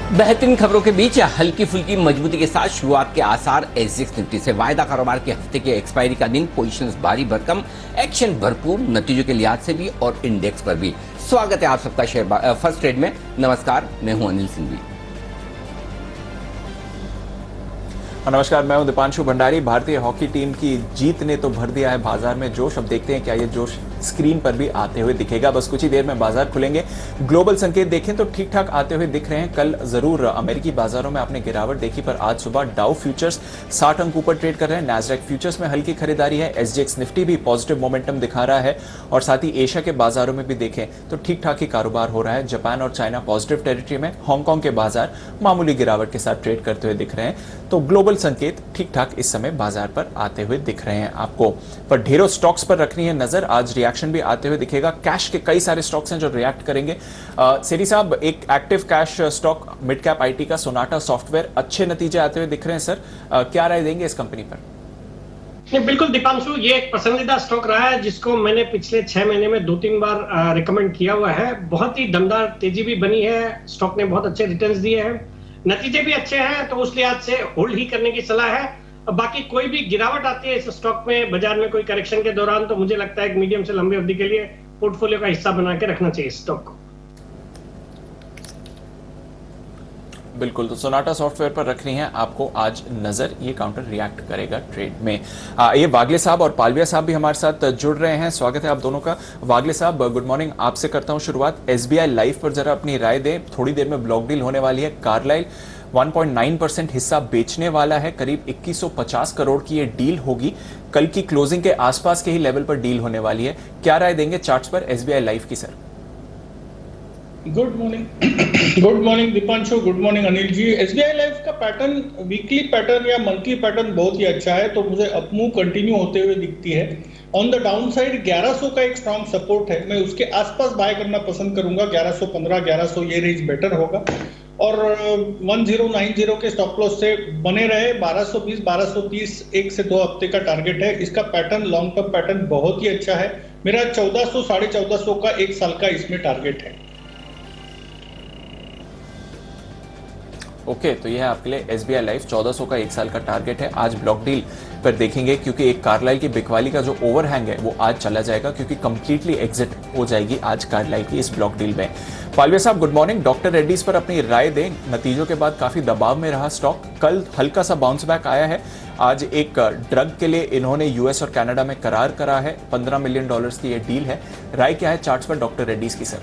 बेहतरीन खबरों के बीच हल्की फुल्की मजबूती के साथ शुरुआत के आसार एसजीएक्स निफ्टी से। वायदा कारोबार के हफ्ते के एक्सपायरी का दिन, पोजीशंस भारी भरकम, एक्शन भरपूर नतीजों के लिहाज से भी और इंडेक्स पर भी। स्वागत है आप सबका शेयर फर्स्ट ट्रेड में। नमस्कार, मैं हूं अनिल सिंघवी। नमस्कार, मैं हूं दीपांशु भंडारी। भारतीय हॉकी टीम की जीत ने तो भर दिया है बाजार में जोश। अब देखते हैं क्या ये जोश स्क्रीन पर भी आते हुए दिखेगा। बस कुछ ही देर में बाजार खुलेंगे। ग्लोबल संकेत देखें तो ठीक ठाक आते हुए दिख रहे हैं। कल जरूर अमेरिकी बाजारों में आपने गिरावट देखी, पर आज सुबह डाउ फ्यूचर्स 60 अंक ऊपर ट्रेड कर रहे हैं। नैस्डैक फ्यूचर्स में हल्की खरीदारी है। एसजीएक्स निफ्टी भी पॉजिटिव मोमेंटम दिखा रहा है और साथ ही एशिया के बाजारों में भी देखें तो ठीक ठाक ही कारोबार हो रहा है। जापान और चाइना पॉजिटिव टेरिटरी में, हांगकांग के बाजार मामूली गिरावट के साथ ट्रेड करते हुए दिख रहे हैं। तो ग्लोबल संकेत ठीक ठाक इस समय बाजार पर आते हुए दिख रहे हैं आपको। पर ढेरों स्टॉक्स पर रखनी है नजर। आज रिएक्शन भी आते हुए दिखेगा। कैश के कई सारे स्टॉक्स हैं जो रिएक्ट करेंगे। सेठी साहब, एक active cash stock mid cap IT का सोनाटा सॉफ्टवेयर, अच्छे नतीजे आते हुए दिख रहे हैं सर। क्या राय देंगे इस कंपनी पर? बिल्कुल दीपांशु, ये एक पसंदीदा स्टॉक रहा है जिसको मैंने पिछले 6 महीने में 2-3 बार रिकमेंड किया हुआ है। बहुत ही दमदार तेजी भी बनी है, स्टॉक ने बहुत अच्छे रिटर्न्स दिए हैं, नतीजे भी अच्छे हैं, तो उस लिहाज से होल्ड ही करने की सलाह है। बाकी कोई भी गिरावट आती है इस स्टॉक में, बाजार में कोई करेक्शन के दौरान, तो मुझे लगता है कि मीडियम से लंबी अवधि के लिए पोर्टफोलियो का हिस्सा बना के रखना चाहिए स्टॉक को। बिल्कुल, तो सोनाटा सॉफ्टवेयर पर रखनी है आपको आज नजर। ये काउंटर रिएक्ट करेगा ट्रेड में। ये वागले साहब और पालविया साहब भी हमारे साथ जुड़ रहे हैं। स्वागत है आप दोनों का। वागले साहब, गुड मॉर्निंग। आपसे करता हूं शुरुआत। एसबीआई लाइफ पर जरा अपनी राय दें। थोड़ी देर में ब्लॉक डील होने वाली है। कार्लाइल 1.9% हिस्सा बेचने वाला है। करीब 2150 करोड़ की ये डील होगी। कल की क्लोजिंग के आसपास के ही लेवल पर डील होने वाली है। क्या राय देंगे चार्ट्स पर एसबीआई लाइफ की sir? Good morning Deepanshu, good morning Anil ji. SBI life का पैटर्न, वीकली पैटर्न या मंथली पैटर्न बहुत ही अच्छा है, तो मुझे अपमूव कंटिन्यू होते हुए दिखती है। ऑन द डाउन साइड 1100 का एक स्ट्रॉन्ग सपोर्ट है, मैं उसके आसपास बाय करना पसंद करूंगा। 1115 1100 ये रेंज बेटर होगा। और 1090 के स्टॉप लॉस से बने रहे। 1220 1230 1 से 2 हफ्ते का टारगेट है। इसका पैटर्न, लॉन्ग टर्म पैटर्न बहुत ही अच्छा है। मेरा 1400 1450 का 1 साल का इसमें टारगेट है। ओके, तो यह है आपके लिए एसबीआई लाइफ। 1400 का 1 साल का टारगेट है। आज ब्लॉक डील पर देखेंगे क्योंकि एक कार्लाइल की बिकवाली का जो ओवरहैंग है वो आज चला जाएगा, क्योंकि कंप्लीटली एग्जिट हो जाएगी आज कार्लाइल की इस ब्लॉक डील में। पालविया साहब, गुड मॉर्निंग। डॉक्टर रेड्डीज पर अपनी राय दें। नतीजों के बाद काफी दबाव में रहा स्टॉक, कल हल्का सा बाउंस बैक आया है। आज एक ड्रग के लिए इन्होंने यूएस और कनाडा में करार करा है। $15 मिलियन की ये डील है। राय क्या है चार्ट्स पर डॉक्टर रेड्डीज की सर?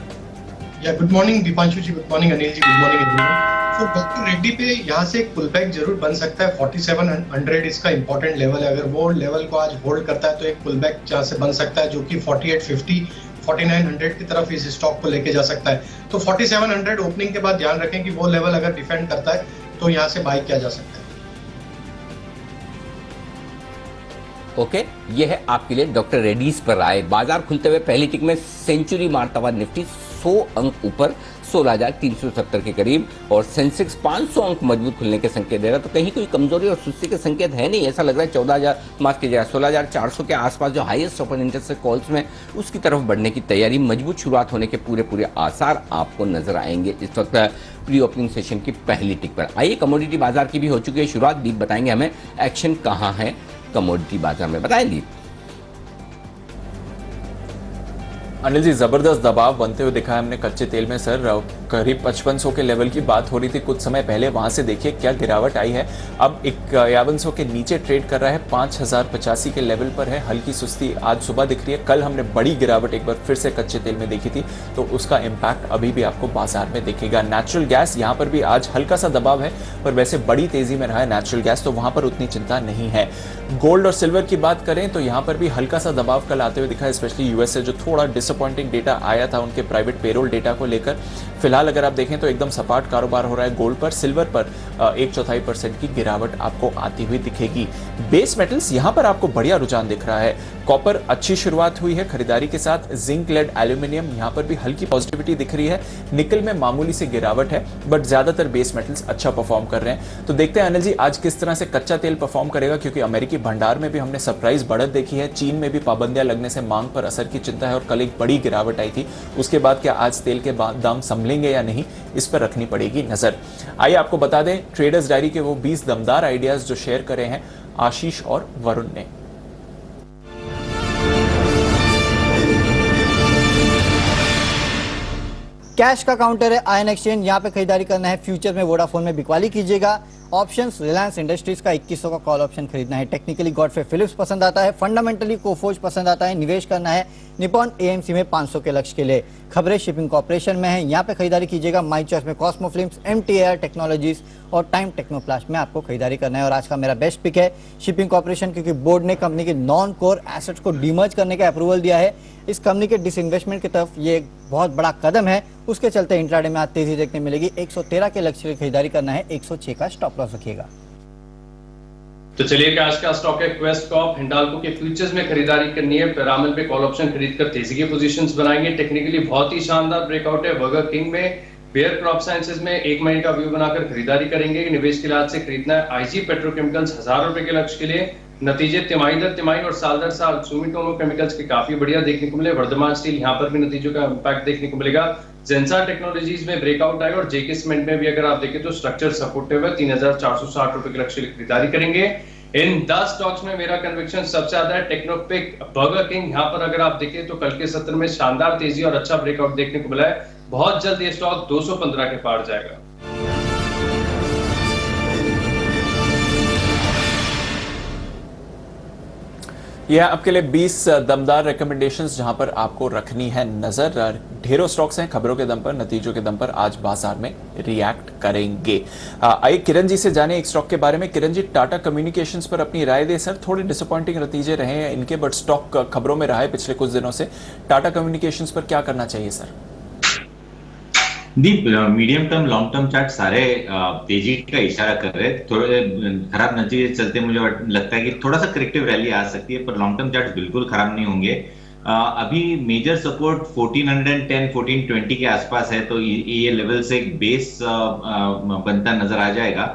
गुड मॉर्निंग दीपांशु जी, गुड मॉर्निंग अनिल जी, गुड मॉर्निंग एवरीवन। तो डॉक्टर रेड्डी पे यहाँ से एक पुलबैक जरूर बन सकता है। 4700 इसका इंपॉर्टेंट लेवल है। अगर वो लेवल को आज होल्ड करता है तो एक पुलबैक जहाँ से बन सकता है, जो कि 4850 4900 की तरफ इस स्टॉक को लेके जा सकता है। तो 4700 ओपनिंग के बाद ध्यान रखें कि वो लेवल अगर डिफेंड करता है तो यहाँ से बाय किया जा सकता है। ओके, ये है आपके लिए डॉक्टर रेड्डीज पर राय। बाजार खुलते हुए पहली टिक में सेंचुरी मारता हुआ निफ्टी 100 अंक ऊपर 16,370 के करीब, और सेंसेक्स 500 अंक मजबूत खुलने के संकेत दे रहा है। तो कहीं कोई कमजोरी और सुस्ती के संकेत है नहीं, ऐसा लग रहा है। 16,400 जो हाईएस्ट ओपन इंटरेस्ट से कॉल्स में, उसकी तरफ बढ़ने की तैयारी, मजबूत शुरुआत होने के पूरे आसार आपको नजर आएंगे इस वक्त प्री ओपनिंग सेशन की पहली टिक पर। आइए, कमोडिटी बाजार की भी हो चुकी है शुरुआत। दीप बताएंगे हमें एक्शन कहां है कमोडिटी बाजार में। बताएं दीप। अनिल जी, जबरदस्त दबाव बनते हुए दिखा है हमने कच्चे तेल में सर। करीब 5500 के लेवल की बात हो रही थी कुछ समय पहले, वहां से देखिए क्या गिरावट आई है। अब 5100 के नीचे ट्रेड कर रहा है। 5085 के लेवल पर है। हल्की सुस्ती आज सुबह दिख रही है। कल हमने बड़ी गिरावट एक बार फिर से कच्चे तेल में देखी थी, तो उसका इम्पैक्ट अभी भी आपको बाजार में दिखेगा। नेचुरल गैस, यहाँ पर भी आज हल्का सा दबाव है, पर वैसे बड़ी तेजी में रहा है नेचुरल गैस, तो वहां पर उतनी चिंता नहीं है। गोल्ड और सिल्वर की बात करें तो यहाँ पर भी हल्का सा दबाव कल आते हुए दिखा है, स्पेशली यूएस से जो थोड़ा डिसअपॉइंटिंग डेटा आया था उनके प्राइवेट पेरोल डेटा को लेकर। फिलहाल अगर आप देखें तो एकदम सपाट कारोबार हो रहा है गोल्ड पर। सिल्वर पर 1/4% की गिरावट आपको आती हुई दिखेगी। बेस मेटल्स, यहां पर आपको बढ़िया रुझान दिख रहा है। कॉपर अच्छी शुरुआत हुई है खरीदारी के साथ। जिंक, लेड, एल्यूमिनियम, यहां पर भी हल्की पॉजिटिविटी दिख रही है। निकल में मामूली सी गिरावट है, बट ज्यादातर बेस मेटल्स अच्छा परफॉर्म कर रहे हैं। तो देखते हैं अनिल जी आज किस तरह से कच्चा तेल परफॉर्म करेगा, क्योंकि अमेरिकी भंडार में भी हमने सरप्राइज बढ़त देखी है। चीन में भी पाबंदियां लगने से मांग पर असर की चिंता है और कल एक बड़ी गिरावट आई थी। उसके बाद क्या आज तेल के दाम संभले संभलेंगे या नहीं, इस पर रखनी पड़ेगी नजर। आइए आपको बता दें ट्रेडर्स डायरी के वो 20 दमदार आइडियाज जो शेयर करे हैं आशीष और वरुण ने। कैश का काउंटर है आयन एक्सचेंज, यहाँ पे खरीदारी करना है। फ्यूचर में वोडाफोन में बिकवाली कीजिएगा। ऑप्शंस रिलायंस इंडस्ट्रीज का 2100 का कॉल ऑप्शन खरीदना है। टेक्निकली गॉडफ्रे फिलिप्स पसंद आता है। फंडामेंटली कोफोर्ज पसंद आता है। निवेश करना है निपॉन एएमसी में 500 के लक्ष्य के लिए। खबरें शिपिंग कॉर्पोरेशन में है, यहाँ पे खरीदारी कीजिएगा। माई चॉइस में कॉस्मो फिल्म्स, MTAR टेक्नोलॉजीज और टाइम टेक्नोप्लास्ट में आपको खरीदारी करना है। और आज का मेरा बेस्ट पिक है शिपिंग कॉर्पोरेशन, क्योंकि बोर्ड ने कंपनी के नॉन कोर एसेट्स को डीमर्ज करने का अप्रूवल दिया है। इस कंपनी के डिसइन्वेस्टमेंट की तरफ ये एक बहुत बड़ा कदम है। उसके चलते इंट्राडे में आज तेजी देखने मिलेगी। 113 के लक्ष्य की खरीदारी करना है। 106 का स्टॉप लॉस रखिएगा। तो चलिए आज का स्टॉक है क्वेस्ट कॉर्प। हिंडाल्को के फ्यूचर्स में खरीदारी करनी है। पिरामिड पे कॉल ऑप्शन खरीदकर तेजी के पोजीशंस बनाएंगे। टेक्निकली बहुत ही शानदार ब्रेकआउट है। बर्गर किंग में बेयर क्रॉप साइंसेज में 1 महीने का व्यू बनाकर खरीदारी करेंगे। निवेश के लिहाज से खरीदना है आईजी पेट्रोकेमिकल्स 1000 रुपए के लक्ष्य के लिए। नतीजे तिमाही दर तिमाही और साल दर साल सुमिटोमो केमिकल्स के काफी बढ़िया देखने को मिले। वर्धमान स्टील यहाँ पर भी नतीजों का इंपैक्ट देखने को मिलेगा। जेंसा टेक्नोलॉजीज में ब्रेकआउट आए और जेके सीमेंट में भी अगर आप देखें तो स्ट्रक्चर सपोर्टिव है। 3460 रुपए के लक्ष्य की खरीदारी करेंगे। इन 10 स्टॉक्स में मेरा कन्विक्शन सबसे ज्यादा है टेक्नोपिक, बर्गर किंग। यहाँ पर अगर आप देखें तो कल के सत्र में शानदार तेजी और अच्छा ब्रेकआउट देखने को मिला है। बहुत जल्द ये स्टॉक 215 के पार जाएगा। यह आपके लिए 20 दमदार रिकमेंडेशंस जहां पर आपको रखनी है नजर। ढेरों स्टॉक्स हैं, खबरों के दम पर, नतीजों के दम पर आज बाजार में रिएक्ट करेंगे। आइए किरण जी से जाने एक स्टॉक के बारे में। किरण जी, टाटा कम्युनिकेशंस पर अपनी राय दे सर। थोड़े डिसअपॉइंटिंग नतीजे रहे हैं इनके, बट स्टॉक खबरों में रहा है पिछले कुछ दिनों से। टाटा कम्युनिकेशंस पर क्या करना चाहिए sir? Medium term long term chart सारे तेजी का इशारा कर रहे हैं। थोड़े खराब नतीजे चलते मुझे लगता है कि थोड़ा सा करेक्टिव रैली आ सकती है, पर लॉन्ग टर्म चार्ट बिल्कुल खराब नहीं होंगे। अभी मेजर सपोर्ट 1410 1420 के आसपास है, तो ये लेवल से एक बेस बनता नजर आ जाएगा।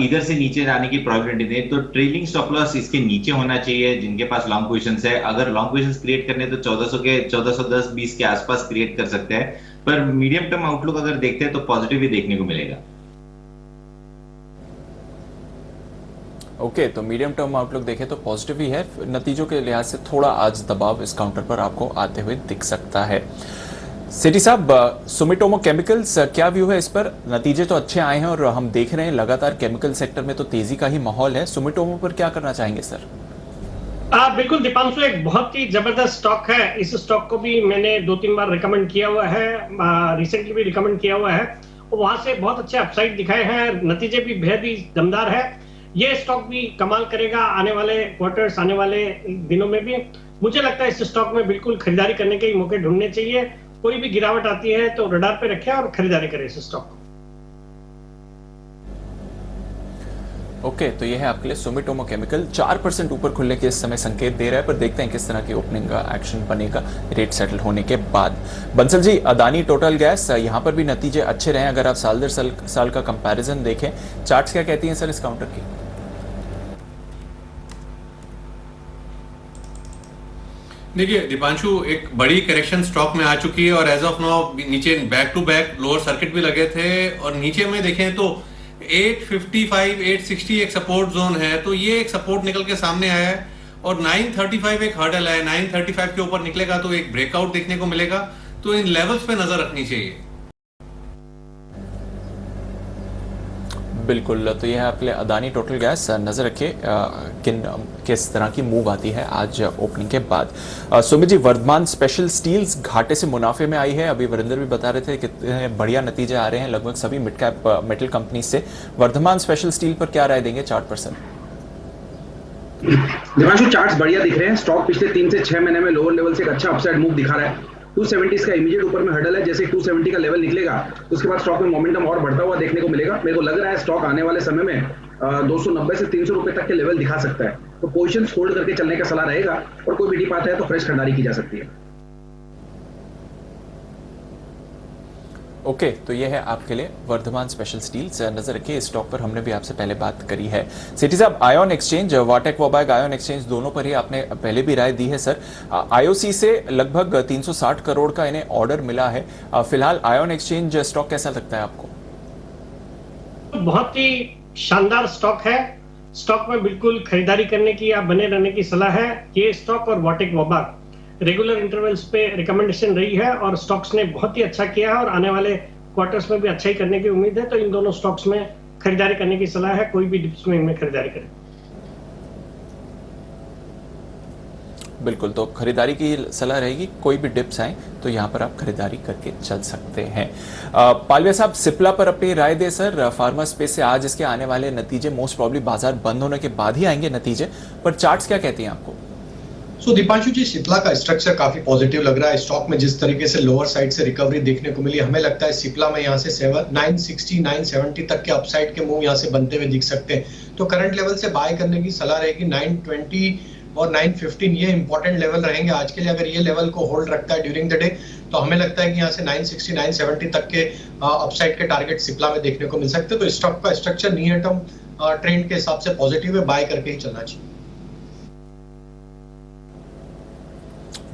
इधर से नीचे जाने की प्रोबेबिलिटी नहीं, तो ट्रेलिंग स्टॉप लॉस इसके नीचे होना चाहिए जिनके पास लॉन्ग पोजीशंस है। अगर लॉन्ग पोजीशंस क्रिएट करने तो 1410-20 के आसपास क्रिएट कर सकते हैं, पर मीडियम टर्म आउटलुक अगर देखते हैं तो पॉजिटिव ही देखने को मिलेगा। ओके, तो मीडियम टर्म आउटलुक देखें तो पॉजिटिव ही है। नतीजों के लिहाज से थोड़ा आज दबाव इस काउंटर पर आपको आते हुए दिख सकता है। सेठी साहब, सुमिटोमो केमिकल्स क्या व्यू है इस पर? नतीजे तो अच्छे आए हैं और हम देख रहे हैं लगातार केमिकल सेक्टर में तो तेजी का ही माहौल है। सुमिटोमो पर क्या करना चाहेंगे सर? बिल्कुल दीपांशु, एक बहुत ही जबरदस्त स्टॉक है। इस स्टॉक को भी मैंने 2-3 बार रिकमेंड किया हुआ है, रिसेंटली भी रिकमेंड किया हुआ है। वहां से बहुत अच्छे अपसाइड दिखाए हैं, नतीजे भी बेहद ही दमदार है। ये स्टॉक भी कमाल करेगा आने वाले क्वार्टर्स, आने वाले दिनों में भी। मुझे लगता है इस स्टॉक में बिल्कुल खरीदारी करने के मौके ढूंढने चाहिए। कोई भी गिरावट आती है तो रडार पे रखें और खरीदारी करें इस स्टॉक को। ओके, तो यह है आपके लिए सुमिटोमो केमिकल। 4% ऊपर खुलने के इस समय संकेत दे रहा है, पर देखते हैं किस तरह की ओपनिंग का एक्शन बनेगा रेट सेटल होने के बाद। बंसल जी, अदानी टोटल गैस, यहां पर भी नतीजे अच्छे रहे। अगर आप साल दर साल का कंपैरिजन देखें, चार्ट्स क्या कहती हैं सर इस काउंटर की? देखिए दीपांशु, एक बड़ी करेक्शन स्टॉक में आ चुकी है और एज ऑफ नाउ नीचे back to back lower circuit भी लगे थे और नीचे में देखें तो 855 860 एक सपोर्ट जोन है, तो ये एक सपोर्ट निकल के सामने आया है और 935 एक हर्डल है। 935 के ऊपर निकलेगा तो एक ब्रेकआउट देखने को मिलेगा, तो इन लेवल्स पे नजर रखनी चाहिए। बिल्कुल, तो यह है आपके लिए अदानी टोटल गैस। नजर रखिए किस तरह की मूव आती है आज ओपनिंग के बाद। सुमित जी, वर्धमान स्पेशल स्टील्स घाटे से मुनाफे में आई है। अभी वरिंदर भी बता रहे थे कितने बढ़िया नतीजे आ रहे हैं लगभग सभी मिड कैप मेटल कंपनी से। वर्धमान स्पेशल स्टील पर क्या राय देंगे चार्ट पर सर? दिवांशु, चार्ट्स बढ़िया दिख रहे हैं। स्टॉक पिछले 3 से 6 महीने में लोअर लेवल से एक अच्छा अपसाइड मूव दिखा रहा है। 270 का इमीडिएट ऊपर में हर्डल है, जैसे 270 का लेवल निकलेगा उसके बाद स्टॉक में मोमेंटम और बढ़ता हुआ देखने को मिलेगा। मेरे को लग रहा है स्टॉक आने वाले समय में 290 से 300 रुपए तक के लेवल दिखा सकता है, तो पोजीशंस होल्ड करके चलने का सलाह रहेगा और कोई भी डिप आता है तो फ्रेश खरीदारी की जा सकती है। ओके, तो ये है आपके लिए वर्धमान स्पेशल स्टील्स। नजर रखिए इस स्टॉक पर, हमने भी आपसे पहले बात करी है। सेठी साहब, आयोन एक्सचेंज, वाटेक वोबैक आयोन एक्सचेंज दोनों पर ही आपने पहले भी राय दी है सर। आईओसी से लगभग 360 करोड़ का इन्हें ऑर्डर मिला है। फिलहाल आयोन एक्सचेंज स्टॉक कैसा लगता है आपको? बहुत ही शानदार स्टॉक है। स्टॉक में बिल्कुल खरीदारी करने की या बने रहने की सलाह है। ये स्टॉक और वाटेक वोबैक रेगुलर इंटरवल्स पे रिकमेंडेशन रही है और स्टॉक्स ने बहुत ही अच्छा किया है और आने वाले क्वार्टर्स में भी अच्छा ही करने की उम्मीद है। तो इन दोनों स्टॉक्स में खरीदारी करने की सलाह है, कोई भी डिप्स में इनमें खरीदारी करें। बिल्कुल, तो खरीदारी की सलाह रहेगी, कोई भी डिप्स आए तो यहां पर आप खरीदारी करके चल सकते हैं। पालवे साहब, सिप्ला पर अपनी राय दे सर। फार्मा स्पेस से आज इसके आने वाले नतीजे मोस्ट प्रॉब्ली बाजार बंद होने के बाद ही आएंगे नतीजे, पर चार्ट्स क्या कहती हैं आपको? सो दीपांशु जी, सिप्ला का स्ट्रक्चर काफी पॉजिटिव लग रहा है। स्टॉक में जिस तरीके से लोअर साइड से रिकवरी देखने को मिली, हमें लगता है सिप्ला में यहाँ से 960 970 तक के अपसाइड के मूव यहाँ से बनते हुए दिख सकते हैं। तो करंट लेवल से बाय करने की सलाह रहेगी। 920 और 915 ये इंपॉर्टेंट लेवल रहेंगे आज के लिए। अगर ये लेवल को होल्ड रखता है ड्यूरिंग द डे तो हमें लगता है कि यहाँ से 960 970 तक के अपसाइड के टारगेट सिप्ला में देखने को मिल सकते हैं। तो स्टॉक का स्ट्रक्चर नियर टर्म ट्रेंड के हिसाब से पॉजिटिव है, बाय करके ही चलना चाहिए।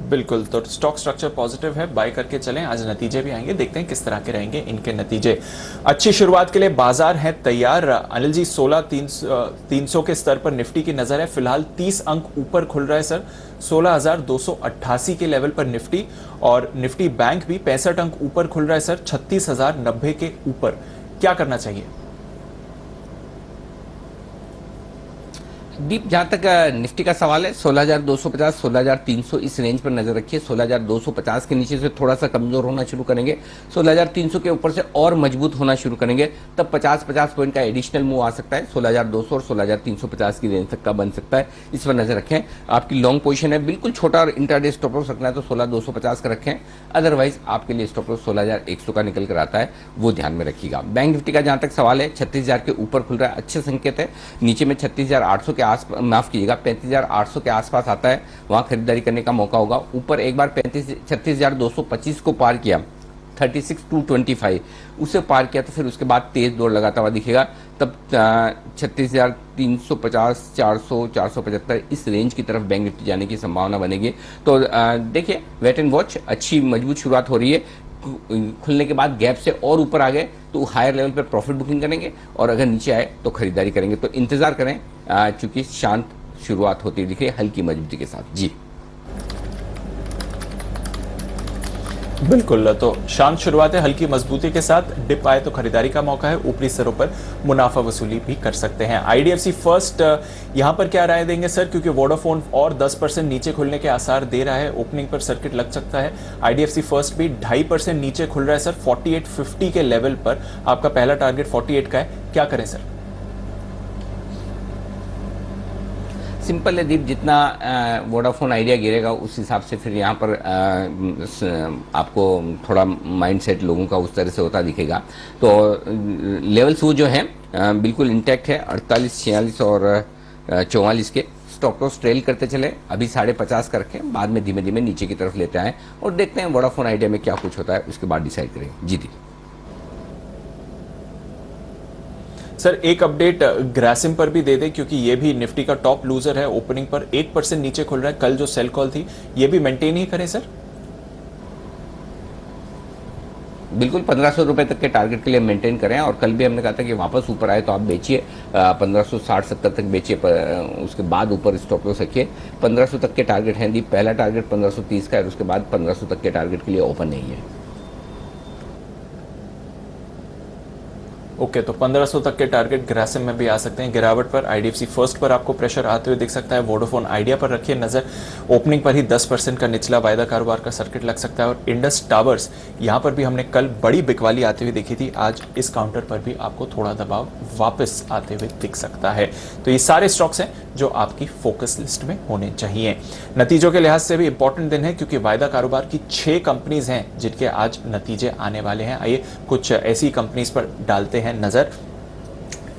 बिल्कुल, तो स्टॉक स्ट्रक्चर पॉजिटिव है, बाय करके चलें। आज नतीजे भी आएंगे, देखते हैं किस तरह के रहेंगे इनके नतीजे। अच्छी शुरुआत के लिए बाजार है तैयार। अनिल जी, 16,300 के स्तर पर निफ्टी की नजर है। फिलहाल 30 अंक ऊपर खुल रहा है सर, 16,288 के लेवल पर निफ्टी, और निफ्टी बैंक भी 65 अंक ऊपर खुल रहा है सर, 36,090 के ऊपर। क्या करना चाहिए? दीप, जहां तक निफ्टी का सवाल है, 16,250 16,300 इस रेंज पर नजर रखिए। 16,250 के नीचे से थोड़ा सा कमजोर होना शुरू करेंगे, 16,300 के ऊपर से और मजबूत होना शुरू करेंगे, तब 50-50 पॉइंट का एडिशनल मूव आ सकता है। 16,200 और 16,350 की रेंज तक का बन सकता है, इस पर नजर रखें। आपकी लॉन्ग पोजीशन है, बिल्कुल छोटा और इंटरडे स्टॉप लॉस रखना है तो 16,250 का रखें। अदरवाइज आपके लिए स्टॉप लॉस 16,100 का निकल कर आता है, वो ध्यान में रखिएगा। बैंक निफ्टी का जहां तक सवाल है, 36,000 के ऊपर खुल रहा है, अच्छे संकेत है। नीचे में 36,800 के माफ कीजिएगा 35,800 के आसपास आता है, वहां खरीदारी करने का मौका होगा। ऊपर एक बार 36,225 को पार किया, 36,225 उसे पार किया तो फिर उसके बाद तेज दौड़ लगाता हुआ दिखेगा, तब 36,350 400 475 इस रेंज की तरफ बैंक निफ्टी जाने की संभावना बनेगी। तो देखिए, वेट एंड वॉच। अच्छी मजबूत शुरुआत हो रही है, खुलने के बाद गैप से और ऊपर आ गए तो हायर लेवल पर प्रॉफिट बुकिंग करेंगे, और अगर नीचे आए तो खरीदारी करेंगे। तो इंतजार करें, चूंकि शांत शुरुआत होती दिख रही है हल्की मजबूती के साथ। जी बिल्कुल, तो शांत शुरुआत है हल्की मजबूती के साथ। डिप आए तो खरीदारी का मौका है, ऊपरी स्तरों पर मुनाफा वसूली भी कर सकते हैं। आईडीएफसी फर्स्ट, यहां पर क्या राय देंगे सर? क्योंकि वोडाफोन और 10% नीचे खुलने के आसार दे रहा है, ओपनिंग पर सर्किट लग सकता है। आईडीएफसी फर्स्ट भी 2.5% नीचे खुल रहा है सर, 4850 के लेवल पर। आपका पहला टारगेट 48 का है, क्या करें सर? सिंपल है दीप, जितना वोडाफोन आइडिया गिरेगा उस हिसाब से फिर यहाँ पर आपको थोड़ा माइंडसेट लोगों का उस तरह से होता दिखेगा। तो लेवल्स वो जो है बिल्कुल इंटैक्ट है, 48, 46 और 44 के। स्टॉक लॉस ट्रेल करते चले, अभी 50.5 का रखें, बाद में धीमे धीमे नीचे की तरफ लेते आए और देखते हैं वोडाफोन आइडिया में क्या कुछ होता है, उसके बाद डिसाइड करेंगे। जी दी सर, एक अपडेट ग्रासिम पर भी दे दे, क्योंकि ये भी निफ्टी का टॉप लूजर है। ओपनिंग पर 1% नीचे खुल रहा है, कल जो सेल कॉल थी ये भी मेंटेन ही करें सर? बिल्कुल 1,500 रुपए तक के टारगेट के लिए मेंटेन करें, और कल भी हमने कहा था कि वापस ऊपर आए तो आप बेचिए, 1560-70 तक बेचिए, उसके बाद ऊपर स्टॉप लॉस रखिए। 1500 तक के टारगेट हैं दीप, पहला टारगेट 1530 का है, उसके बाद 1500 तक के टारगेट के लिए ओपन नहीं है। ओके, तो 1500 तक के टारगेट ग्रासिम में भी आ सकते हैं। गिरावट पर आईडीएफसी फर्स्ट पर आपको प्रेशर आते हुए दिख सकता है। वोडाफोन आइडिया पर रखिए नजर, ओपनिंग पर ही 10% का निचला वायदा कारोबार का सर्किट लग सकता है। और इंडस टावर्स, यहां पर भी हमने कल बड़ी बिकवाली आते हुए देखी थी, आज इस काउंटर पर भी आपको थोड़ा दबाव वापस आते हुए दिख सकता है। तो ये सारे स्टॉक्स हैं जो आपकी फोकस लिस्ट में होने चाहिए। नतीजों के लिहाज से भी इंपॉर्टेंट दिन है, क्योंकि वायदा कारोबार की 6 कंपनीज हैं जिनके आज नतीजे आने वाले हैं। आइए कुछ ऐसी कंपनीज पर डालते हैं नजर।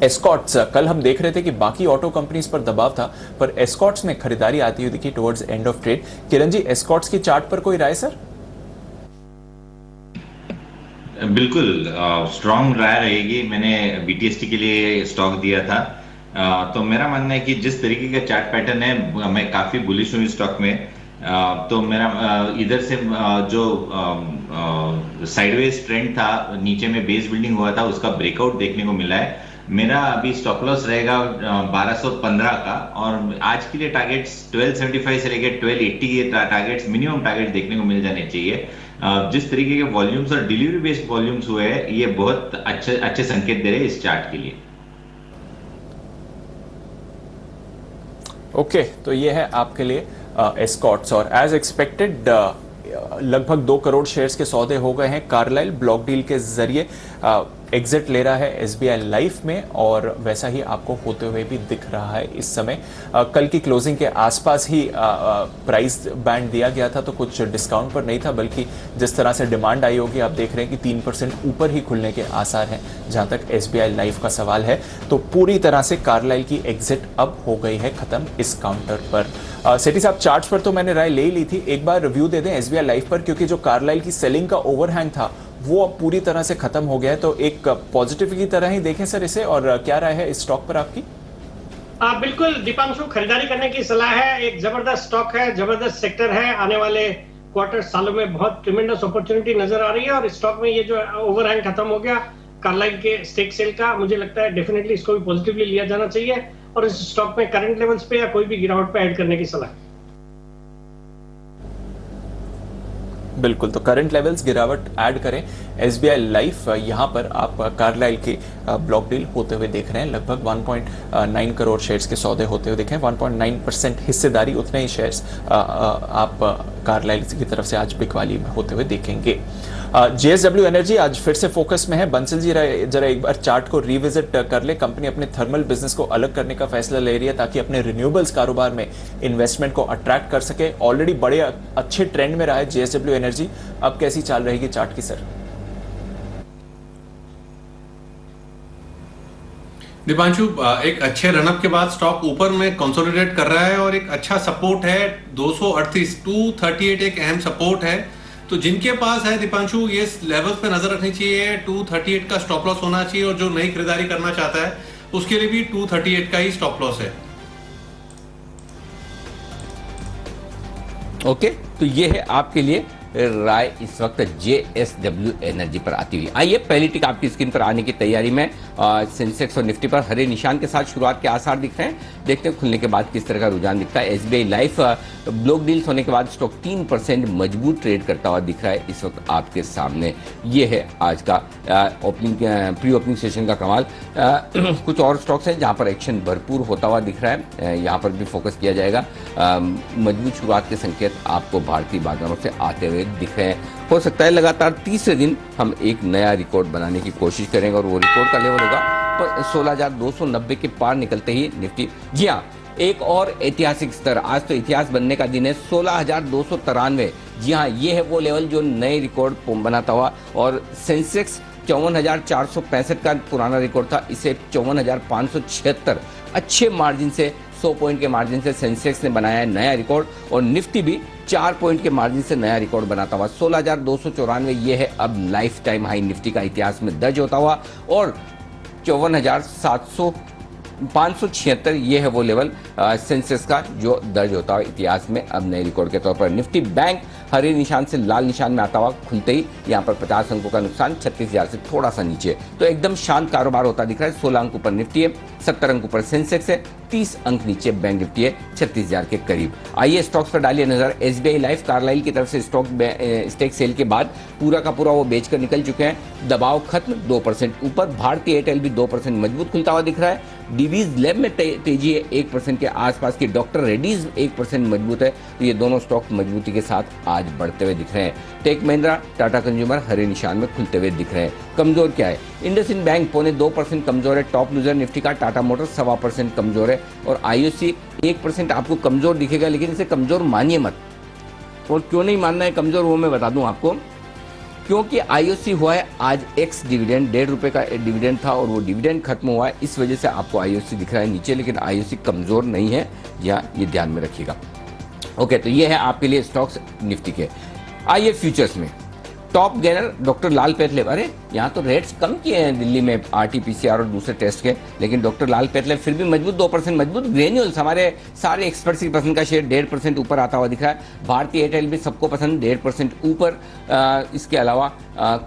एस्कॉर्ट्स, कल हम देख रहे थे कि बाकी ऑटो कंपनीज पर दबाव था, पर एस्कॉर्ट्स में खरीदारी आती हुई दिखी towards end of trade. Kiran ji, Escorts की चार्ट पर कोई राय सर? बिल्कुल स्ट्रॉन्ग राय रहेगी। मैंने बीटीएसटी के लिए स्टॉक दिया था। तो मेरा मानना है कि जिस तरीके का चार्ट पैटर्न है, मैं काफी बुलिश हूँ इस स्टॉक में। तो मेरा इधर से जो साइडवेज ट्रेंड था, नीचे में बेस बिल्डिंग हुआ था, उसका ब्रेकआउट देखने को मिला है। मेरा अभी स्टॉप लॉस रहेगा 1215 का, और आज के लिए टारगेट्स 1275 से लेकर 1280 के टारगेट्स, मिनिमम टारगेट देखने को मिल जाने चाहिए। जिस तरीके के वॉल्यूम्स और डिलीवरी बेस्ड वॉल्यूम्स हुए हैं, ये बहुत अच्छे संकेत दे रहे हैं इस चार्ट के लिए। ओके, तो ये है आपके लिए एस्कॉर्ट्स, और एज एक्सपेक्टेड लगभग 2 करोड़ शेयर्स के सौदे हो गए हैं। कार्लाइल ब्लॉक डील के जरिए एग्जिट ले रहा है एसबीआई लाइफ में, और वैसा ही आपको होते हुए भी दिख रहा है इस समय। कल की क्लोजिंग के आसपास ही प्राइस बैंड दिया गया था, तो कुछ डिस्काउंट पर नहीं था, बल्कि जिस तरह से डिमांड आई होगी, आप देख रहे हैं कि 3% ऊपर ही खुलने के आसार हैं जहां तक एसबीआई लाइफ का सवाल है। तो पूरी तरह से कार्लाइल की एग्जिट अब हो गई है खत्म इस काउंटर पर। सेठी साहब, चार्ट्स पर तो मैंने राय ले ही ली थी, एक बार रिव्यू दे दें एसबीआई लाइफ पर, क्योंकि जो कार्लाइल की सेलिंग का ओवरहैंग था वो अब पूरी तरह से खत्म हो गया है। तो एक पॉजिटिव की तरह ही देखें सर इसे, और क्या राय है इस स्टॉक पर आपकी? बिल्कुल दीपांशु, खरीदारी करने की सलाह है। एक जबरदस्त स्टॉक है, जबरदस्त सेक्टर है, आने वाले क्वार्टर सालों में बहुत ट्रिमेंडस अपॉर्चुनिटी नजर आ रही है, और स्टॉक में ये जो ओवरहैंग खत्म हो गया कार्लाइल के स्टेक सेल का, मुझे लगता है डेफिनेटली इसको भी पॉजिटिवली लिया जाना चाहिए, और इस स्टॉक में करंट लेवल्स पे या कोई भी गिरावट पे ऐड करने की सलाह। बिल्कुल, तो करंट लेवल्स गिरावट ऐड करें। एसबीआई लाइफ, यहां पर आप कार्लाइल की ब्लॉक डील होते हुए देख रहे हैं, लगभग 1.9 करोड़ शेयर्स के सौदे होते हुए देखें, 1.9% हिस्सेदारी, उतने ही शेयर्स आप कार्लाइल की तरफ से आज बिकवाली में होते हुए देखेंगे। जेएसडब्ल्यू एनर्जी आज फिर से फोकस में है। बंसल जी जरा एक बार चार्ट को रिविजिट कर ले। कंपनी अपने थर्मल बिजनेस को अलग करने का फैसला ले रही है ताकि अपने रिन्यूएबल्स कारोबार में इन्वेस्टमेंट को अट्रैक्ट कर सके। ऑलरेडी बड़े अच्छे ट्रेंड में रहा है जेएसडब्ल्यू एनर्जी, अब कैसी चाल रहेगी चार्ट की सर? दीपांशु, एक अच्छे रनअप के बाद स्टॉक ऊपर में कंसोलिडेट कर रहा है, और एक अच्छा सपोर्ट है 238, 238 एक अहम सपोर्ट है। तो जिनके पास है दीपांशु, ये लेवल्स पे नजर रखनी चाहिए। 238 का स्टॉप लॉस होना चाहिए, और जो नई खरीदारी करना चाहता है उसके लिए भी 238 का ही स्टॉप लॉस है। ओके, तो ये है आपके लिए राय इस वक्त जेएसडब्ल्यू एनर्जी पर आती हुई। आइए पहली टिक आपकी स्क्रीन पर आने की तैयारी में। सेंसेक्स और निफ्टी पर हरे निशान के साथ शुरुआत के आसार दिख रहे हैं, देखते हैं खुलने के बाद किस तरह का रुझान दिखता है। एसबीआई लाइफ ब्लॉक डील्स होने के बाद स्टॉक 3% मजबूत ट्रेड करता हुआ दिख रहा है इस वक्त आपके सामने। ये है आज का ओपनिंग प्री ओपनिंग सेशन का कमाल। कुछ और स्टॉक्स हैं जहां पर एक्शन भरपूर होता हुआ दिख रहा है, यहाँ पर भी फोकस किया जाएगा। मजबूत शुरुआत के संकेत आपको भारतीय बाजारों से आते हुए दिख रहे हैं। हो सकता है लगातार तीसरे दिन हम एक नया रिकॉर्ड बनाने की कोशिश करेंगे, और वो रिकॉर्ड का लेवल होगा 16,290 के पार निकलते ही निफ्टी। जी हाँ, एक और ऐतिहासिक स्तर, आज तो इतिहास बनने का दिन है, 16,293। जी हाँ, ये है वो लेवल जो नए रिकॉर्ड बनाता हुआ, और सेंसेक्स 54,465 का पुराना रिकॉर्ड था, इसे 54,576 अच्छे मार्जिन से 100 पॉइंट के मार्जिन से सेंसेक्स ने बनाया है नया रिकॉर्ड, और निफ्टी भी 4 पॉइंट के मार्जिन से नया रिकॉर्ड बनाता हुआ 16,294। ये है अब लाइफ टाइम हाई निफ्टी का इतिहास में दर्ज होता हुआ, और 54,576 ये है वो लेवल सेंसेक्स का जो दर्ज होता हुआ इतिहास में अब नए रिकॉर्ड के तौर पर। निफ्टी बैंक हरे निशान से लाल निशान में आता हुआ खुलते ही यहाँ पर 50 अंकों का नुकसान, 36,000 से थोड़ा सा नीचे, तो एकदम शांत कारोबार होता दिख रहा है। 16 अंक ऊपर निफ्टी है, 70 अंक ऊपर सेंसेक्स है, 30 अंक नीचे बैंक निफ्टी है 36,000 के करीब। आइए स्टॉक्स पर डालिए नजर। एसबीआई लाइफ कार्लाइल की तरफ से स्टेक सेल के बाद पूरा का पूरा वो बेचकर निकल चुके हैं, दबाव खत्म, 2% ऊपर। भारतीय एयरटेल भी 2% मजबूत खुलता हुआ दिख रहा है। डीवीज लैब में तेजी है 1% के आसपास की, डॉक्टर रेड्डीज 1% मजबूत है। तो ये दोनों स्टॉक मजबूती के साथ आज बढ़ते हुए दिख रहे हैं। टेक महिंद्रा, टाटा कंज्यूमर हरे निशान में खुलते हुए दिख रहे हैं। कमजोर क्या है? इंडसइंड बैंक 0.25% कमजोर है, टॉप लूजर निफ्टी का। टाटा मोटर्स 1.25% कमजोर है, और आईओसी 1% आपको कमजोर दिखेगा, लेकिन इसे कमजोर मानिए मत। और क्यों नहीं मानना है कमजोर, वो मैं बता दूं आपको। क्योंकि आईओसी हुआ है आज एक्स डिविडेंड, 1.5 रुपये का डिविडेंड था, और वो डिविडेंड खत्म हुआ है, इस वजह से आपको आईओसी दिख रहा है नीचे, लेकिन आईओसी कमजोर नहीं है, ये ध्यान में रखिएगा। ओके, तो ये है आपके लिए स्टॉक्स निफ्टी के। आइए फ्यूचर्स में। टॉप गेनर डॉक्टर लाल पैथले। अरे यहाँ तो रेट्स कम किए हैं दिल्ली में आरटीपीसीआर और दूसरे टेस्ट के, लेकिन डॉक्टर लाल पैथले फिर भी मजबूत 2% मजबूत। ग्रेन्यूल्स हमारे सारे एक्सपर्ट्स की पसंद का शेयर 1.5% ऊपर आता हुआ दिख रहा है। भारतीय एयरटेल भी सबको पसंद 1.5% ऊपर। इसके अलावा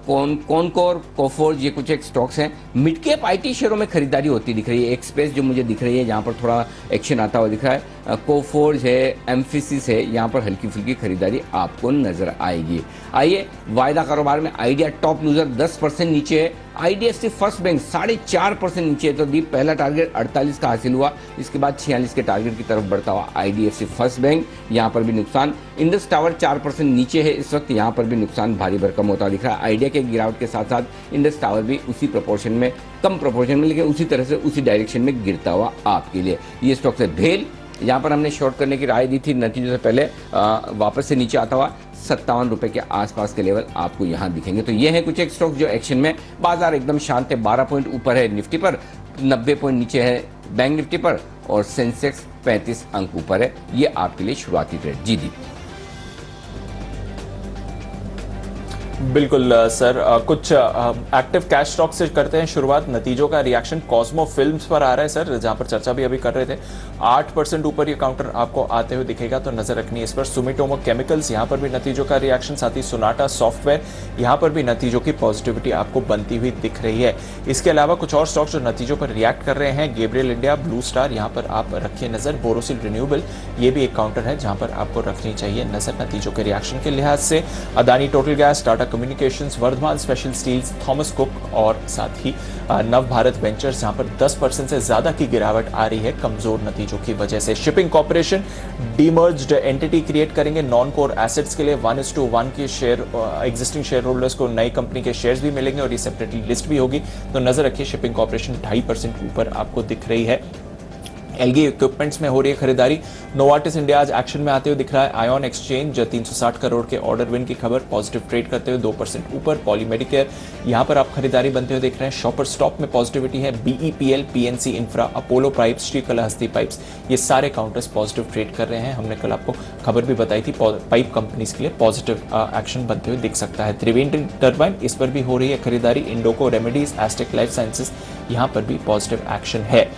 कॉनकोर, कोफोर्ज, ये कुछ एक स्टॉक्स हैं। मिड कैप आईटी शेयरों में खरीदारी होती दिख रही है। एक स्पेस जो मुझे दिख रही है जहाँ पर थोड़ा एक्शन आता हुआ दिख रहा है, कोफोर्ज है, एम्फिसिस है, यहाँ पर हल्की फुल्की खरीदारी आपको नजर आएगी। आइए वायदा कारोबार में आइडिया टॉप लूजर 10% नीचे है। आईडीएफसी फर्स्ट बैंक 4.5% नीचे है। तो दीप पहला टारगेट 48 का हासिल हुआ, इसके बाद 46 के टारगेट की तरफ बढ़ता हुआ आईडीएफसी फर्स्ट बैंक, यहाँ पर भी नुकसान। इंडस टावर 4% नीचे है इस वक्त, यहाँ पर भी नुकसान भारी भरकम होता दिख रहा है। आइडिया के गिरावट के साथ साथ इंडस टावर भी उसी प्रोपोर्शन में, कम प्रोपोर्शन में, लेकिन उसी तरह से उसी डायरेक्शन में गिरता हुआ आपके लिए ये स्टॉक है। भेल, यहाँ पर हमने शॉर्ट करने की राय दी थी, नतीजों से पहले वापस से नीचे आता हुआ 57 रुपए के आसपास के लेवल आपको यहाँ दिखेंगे। तो ये है कुछ एक स्टॉक जो एक्शन में। बाजार एकदम शांत है, 12 पॉइंट ऊपर है निफ्टी पर, 90 पॉइंट नीचे है बैंक निफ्टी पर, और सेंसेक्स 35 अंक ऊपर है। ये आपके लिए शुरुआती ट्रेड। जी दी बिल्कुल सर, कुछ एक्टिव कैश स्टॉक से करते हैं शुरुआत। नतीजों का रिएक्शन कॉस्मो फिल्म्स पर आ रहा है सर, जहां पर चर्चा भी अभी कर रहे थे। 8% ऊपर ये काउंटर आपको आते हुए दिखेगा, तो नजर रखनी है इस पर। सुमिटोमो केमिकल्स, यहां पर भी नतीजों का रिएक्शन, साथ ही सोनाटा सॉफ्टवेयर, यहां पर भी नतीजों की पॉजिटिविटी आपको बनती हुई दिख रही है। इसके अलावा कुछ और स्टॉक्स जो नतीजों पर रिएक्ट कर रहे हैं, गेब्रियल इंडिया, ब्लू स्टार, यहाँ पर आप रखिए नजर। बोरोसिल रिन्यूएबल, ये भी एक काउंटर है जहां पर आपको रखनी चाहिए नजर नतीजों के रिएक्शन के लिहाज से। Adani Total Gas, Tata Communications, Vardhman Special Steels, Thomas Cook और साथ ही नव भारत वेंचर्स, जहां पर 10% से ज्यादा की गिरावट आ रही है कमजोर नतीजों की वजह से। शिपिंग कॉर्पोरेशन डीमर्ज्ड एंटिटी क्रिएट करेंगे नॉन कोर एसेट्स के लिए, 1:1 के शेयर एग्जिस्टिंग शेयर होल्डर्स को नई कंपनी के शेयर्स भी मिलेंगे और ये सेपरेटली लिस्ट भी होगी, तो नजर रखिए। शिपिंग कॉर्पोरेशन 2.5% ऊपर आपको दिख रही है। एलगी इक्विपमेंट्स में हो रही है खरीदारी। नोवार्टिस इंडिया आज एक्शन में आते हुए दिख रहा है। आयन एक्सचेंज 360 करोड़ के ऑर्डर विन की खबर, पॉजिटिव ट्रेड करते हुए 2% ऊपर। पॉलीमेडिकेयर, यहां पर आप खरीदारी बनते हुए देख रहे हैं। शॉपर स्टॉक में पॉजिटिविटी है। BEPL, PNC infra, Apollo pipes, Srikalahasti pipes, ये सारे काउंटर्स पॉजिटिव ट्रेड कर रहे हैं। हमने कल आपको खबर भी बताई थी, पाइप कंपनीज के लिए पॉजिटिव एक्शन बनते हुए दिख सकता है। त्रिवेणी टर्बाइन, इस पर भी हो रही है खरीदारी। Indoco remedies, asterisk life sciences, यहां पर भी पॉजिटिव एक्शन है।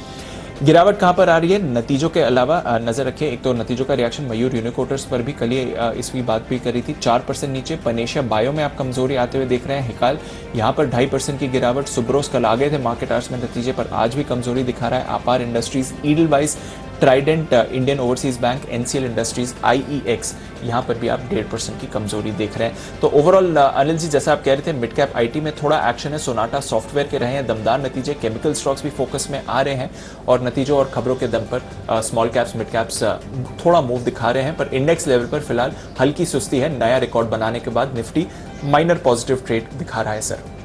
गिरावट कहां पर आ रही है नतीजों के अलावा, नजर रखिए। एक तो नतीजों का रिएक्शन मयूर यूनिकोटर्स पर भी कल इसकी बात भी करी थी, 4% नीचे। पनेशिया बायो में आप कमजोरी आते हुए देख रहे हैं। हिकाल, यहां पर 2.5% की गिरावट। सुब्रोस कल आगे थे मार्केट आवर्स में नतीजे पर, आज भी कमजोरी दिखा रहा है। अपार industries, Edelweiss, Trident, Indian overseas bank, NCL industries, IEX, यहां पर भी आप 1.5% की कमजोरी देख रहे हैं। तो ओवरऑल अनिल जी, जैसा आप कह रहे थे, मिड कैप आईटी में थोड़ा एक्शन है। सोनाटा सॉफ्टवेयर के रहे हैं दमदार नतीजे। केमिकल स्टॉक्स भी फोकस में आ रहे हैं और नतीजों और खबरों के दम पर स्मॉल कैप्स, मिड कैप्स थोड़ा मूव दिखा रहे हैं, पर इंडेक्स लेवल पर फिलहाल हल्की सुस्ती है। नया रिकॉर्ड बनाने के बाद निफ्टी माइनर पॉजिटिव ट्रेड दिखा रहा है सर।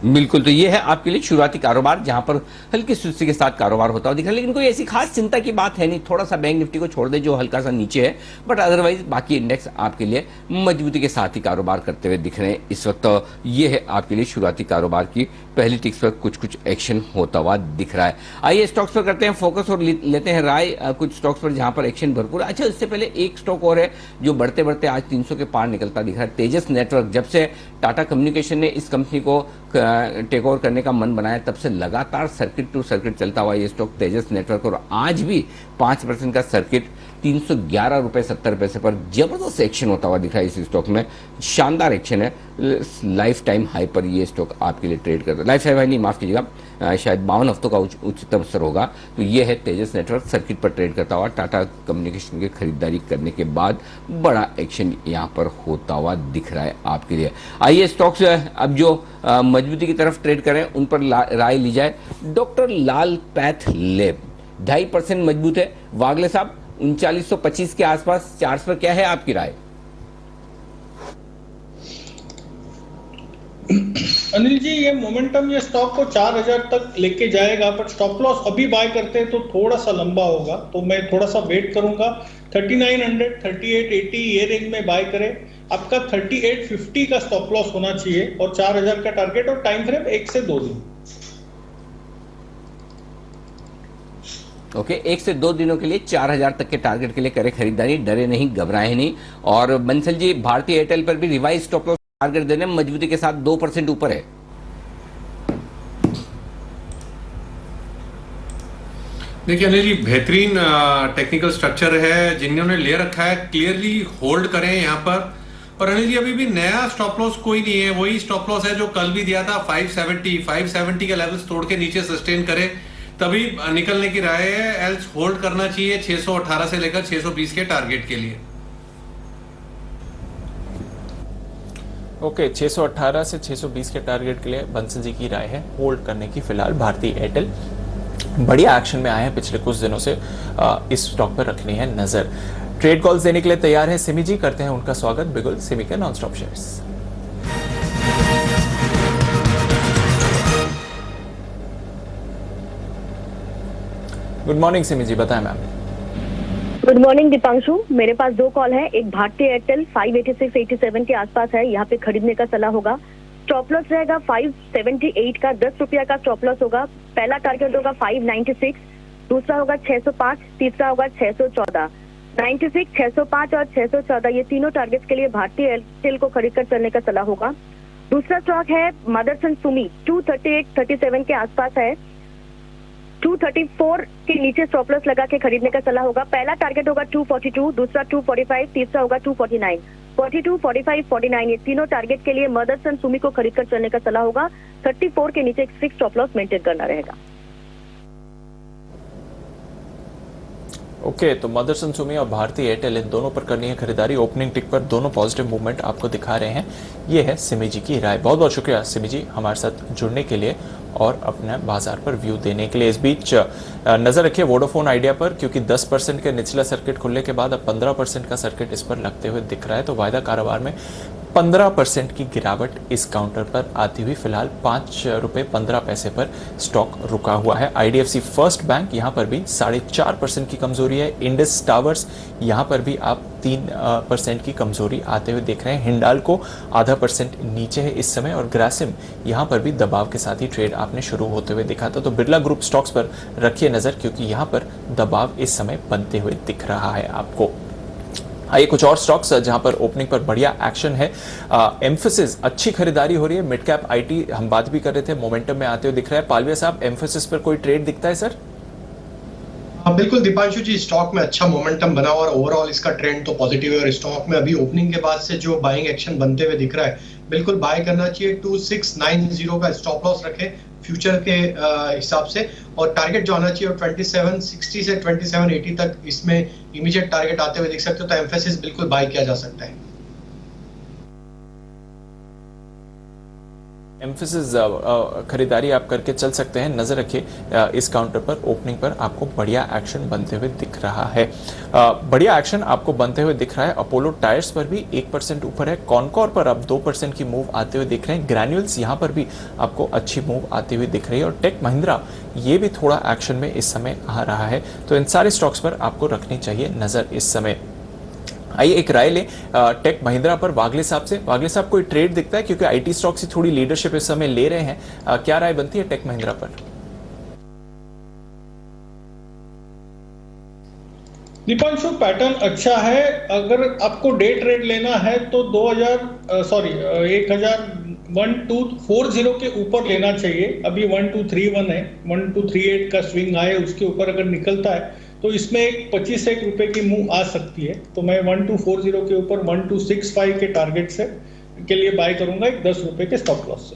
बिल्कुल, तो ये है आपके लिए शुरुआती कारोबार जहां पर हल्की सुस्ती के साथ कारोबार होता हुआ दिख रहा है, लेकिन कोई ऐसी खास चिंता की बात है नहीं। थोड़ा सा बैंक निफ्टी को छोड़ दे जो हल्का सा नीचे है, बट अदरवाइज बाकी इंडेक्स आपके लिए मजबूती के साथ ही कारोबार करते हुए दिख रहे हैं इस वक्त। तो ये है आपके लिए शुरुआती कारोबार की पहली टिक्स पर कुछ एक्शन होता हुआ दिख रहा है। आइए स्टॉक्स पर करते हैं फोकस और लेते हैं राय कुछ स्टॉक्स पर जहां पर एक्शन भरपूर। अच्छा, इससे पहले एक स्टॉक और है जो बढ़ते बढ़ते आज 300 के पार निकलता दिख रहा है, तेजस नेटवर्क। जब से टाटा कम्युनिकेशन ने इस कंपनी को टेक ओवर करने का मन बनाया, तब से लगातार सर्किट टू सर्किट चलता हुआ ये स्टॉक तेजस नेटवर्क, और आज भी 5% का सर्किट 311 रुपए 70 पैसे पर जबरदस्त एक्शन होता हुआ दिख रहा है इस स्टॉक में। शानदार एक्शन है, लाइफ टाइम हाई पर ये स्टॉक आपके लिए ट्रेड करता है। लाइफ टाइम हाई नहीं, माफ कीजिएगा, शायद 52 हफ्तों का उच्चतम स्तर होगा। तो ये है तेजस नेटवर्क, सर्किट पर ट्रेड करता हुआ। टाटा कम्युनिकेशन की खरीदारी करने के बाद बड़ा एक्शन यहाँ पर होता हुआ दिख रहा है आपके लिए। आइए स्टॉक्स अब जो मजबूती की तरफ ट्रेड करें उन पर राय ली जाए। डॉक्टर लाल पैथ लैब 2.5% मजबूत है। वागले साहब 3925 के आसपास चार्ज पर क्या है आपकी राय? अनिल जी, ये मोमेंटम ये स्टॉक को 4000 तक लेके जाएगा, पर स्टॉप लॉस अभी बाय करते हैं तो थोड़ा सा लंबा होगा, तो मैं थोड़ा सा वेट करूंगा। 3900, 3880 ये रेंज में बाय करें। आपका 3850 का स्टॉप लॉस होना चाहिए और 4000 का टारगेट, और टाइम फ्रेम 1 से 2 दिन। ओके 1 से 2 दिनों के लिए 4000 तक के टारगेट के लिए करें खरीदारी, डरे नहीं, घबराए नहीं। और बंसल जी, भारतीय एयरटेल पर भी रिवाइज स्टॉप लॉस टारगेट देने में मजबूती के साथ 2% ऊपर है। देखिए अनिल जी, बेहतरीन टेक्निकल स्ट्रक्चर है, जिन्होंने ले रखा है क्लियरली होल्ड करें यहाँ पर। और अनिल जी, अभी भी नया स्टॉप लॉस कोई नहीं है, वही स्टॉप लॉस है जो कल भी दिया था 570 के लेवल्स तोड़ के नीचे सस्टेन करे तभी निकलने की राय है, एल्स होल्ड करना चाहिए 618 से लेकर 620 के टारगेट के लिए। ओके 618 से 620 के टारगेट के लिए बंसल जी की राय है होल्ड करने की। फिलहाल भारतीय एयरटेल बढ़िया एक्शन में आए हैं पिछले कुछ दिनों से, इस स्टॉक पर रखनी है नजर। ट्रेड कॉल्स देने के लिए तैयार है सिमी जी, करते हैं उनका स्वागत बिगुल सिमी के non stop shares. Good morning Simi ji, बताएं मैम। गुड मॉर्निंग दीपांशु, मेरे पास 2 कॉल है। एक भारतीय एयरटेल 586-87 के आसपास है, यहाँ पे खरीदने का सलाह होगा। स्टॉप लॉस रहेगा 578 का, 10 रुपया का स्टॉप लॉस होगा। पहला टारगेट होगा 596, दूसरा होगा 605, तीसरा होगा 614। 96, 605 और 614 ये तीनों टारगेट्स के लिए भारतीय एयरटेल को खरीद कर चलने का सलाह होगा। दूसरा स्टॉक है मदरसन सुमी, 238-37 के आसपास है, 234 के नीचे स्टॉप लॉस लगा के खरीदने का सलाह होगा। पहला टारगेट होगा 242, दूसरा 245, तीसरा होगा 249। 42, 45, 49 ये तीनों टारगेट के लिए मदरसन सुमी को खरीद कर चलने का सलाह होगा। 34 के नीचे एक फिक्स स्टॉप लॉस मेंटेन करना रहेगा। ओके तो मदरसन सुमी और भारतीय एयरटेल इन दोनों पर करनी है खरीदारी। ओपनिंग टिक पर दोनों पॉजिटिव मूवमेंट आपको दिखा रहे हैं। ये है सिमी जी की राय। बहुत बहुत शुक्रिया सिमी जी हमारे साथ जुड़ने के लिए और अपने बाजार पर व्यू देने के लिए। इस बीच नजर रखिए वोडाफोन आइडिया पर, क्योंकि 10% के निचला सर्किट खुलने के बाद अब 15% का सर्किट इस पर लगते हुए दिख रहा है। तो वायदा कारोबार में 15% की गिरावट इस काउंटर पर आती हुई फिलहाल 5 रुपये 15 पैसे पर स्टॉक रुका हुआ है। IDFC फर्स्ट बैंक यहाँ पर भी 4.5% की कमजोरी है। इंडस टावर्स यहाँ पर भी आप 3% की कमजोरी आते हुए देख रहे हैं। हिंडाल्को 0.5% नीचे है इस समय और ग्रासिम यहाँ पर भी दबाव के साथ ही ट्रेड आपने शुरू होते हुए देखा था। तो बिरला ग्रुप स्टॉक्स पर रखिए नजर, क्योंकि यहाँ पर दबाव इस समय बनते हुए दिख रहा है आपको। आइए कुछ और स्टॉक्स जहां पर ओपनिंग पर बढ़िया एक्शन है। एम्फेसिस अच्छी खरीदारी हो रही है। मिड कैप IT हम बात भी कर रहे थे, मोमेंटम में आते हुए दिख रहा है। पालविया साहब, एम्फेसिस पर कोई ट्रेड दिखता है सर? बिल्कुल दीपांशु जी, स्टॉक में अच्छा मोमेंटम बना और ओवरऑल इसका ट्रेंड तो पॉजिटिव है और स्टॉक में अभी ओपनिंग के बाद से जो बाइंग एक्शन बनते हुए दिख रहा है, बिल्कुल बाय करना चाहिए। 2690 का स्टॉप लॉस रखें फ्यूचर के हिसाब से और टारगेट जो आना चाहिए 2760 से 2780 तक इसमें इमीडिएट टारगेट आते हुए दिख सकते हो। तो एम्फेसिस बिल्कुल बाय किया जा सकता है। एम्फेसिस खरीदारी आप करके चल सकते हैं। नजर रखिए इस काउंटर पर ओपनिंग पर आपको बढ़िया एक्शन बनते हुए दिख रहा है। बढ़िया एक्शन आपको बनते हुए दिख रहा है। अपोलो टायर्स पर भी 1% ऊपर है। कॉनकॉर पर आप 2% की मूव आते हुए दिख रहे हैं। ग्रैन्यूल्स यहाँ पर भी आपको अच्छी मूव आती हुई दिख रही है और टेक महिंद्रा ये भी थोड़ा एक्शन में इस समय आ रहा है। तो इन सारे स्टॉक्स पर आपको रखनी चाहिए नजर इस समय। आइए एक राय ले टेक महिंद्रा पर वागले साहब से। वागले साहब, कोई ट्रेड दिखता है, क्योंकि IT स्टॉक से थोड़ी लीडरशिप इस समय ले रहे हैं। क्या राय बनती है टेक महिंद्रा पर? दीपांशु, पैटर्न अच्छा है। अगर आपको डे ट्रेड लेना है तो 1240 के ऊपर लेना चाहिए। अभी 1231 है, 1238 का स्विंग आए, उसके ऊपर अगर निकलता है तो इसमें एक 25 रुपए की मूव आ सकती है। तो मैं 1240 के ऊपर 1265 के टारगेट से के लिए बाय करूंगा एक 10 रुपए के स्टॉप लॉस से।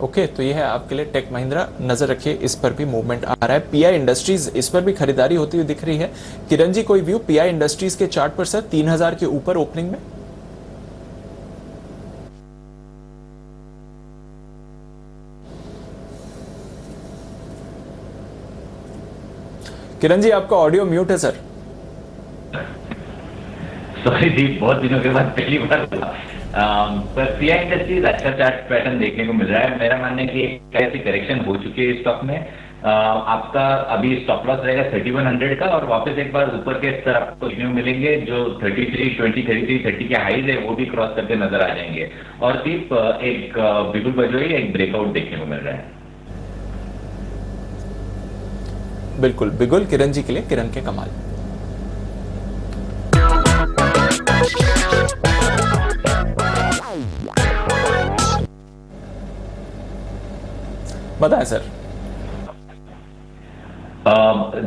ओके तो ये है आपके लिए टेक महिंद्रा। नजर रखिए इस पर भी मूवमेंट आ रहा है। PI इंडस्ट्रीज, इस पर भी खरीदारी होती हुई दिख रही है। किरण जी, कोई व्यू PI इंडस्ट्रीज के चार्ट पर सर 3000 के ऊपर ओपनिंग में? किरण जी, आपका ऑडियो म्यूट है सर। सॉरी जी, बहुत दिनों के बाद पहली बार पर PI इंडस्ट्रीज अच्छा चार्ट पैटर्न देखने को मिल रहा है। मेरा मानना है कि एक ऐसी करेक्शन हो चुकी है स्टॉक में। आपका अभी स्टॉप लॉस रहेगा 3100 का और वापस एक बार ऊपर के स्तर आपको रिव्यू मिलेंगे जो 3320, 3330 के हाईज है वो भी क्रॉस करके नजर आ जाएंगे। और सिर्फ एक बिल्कुल बजोई एक ब्रेकआउट देखने को मिल रहा है। बिल्कुल, बिगुल किरण जी के लिए किरण के कमाल। बताएं सर।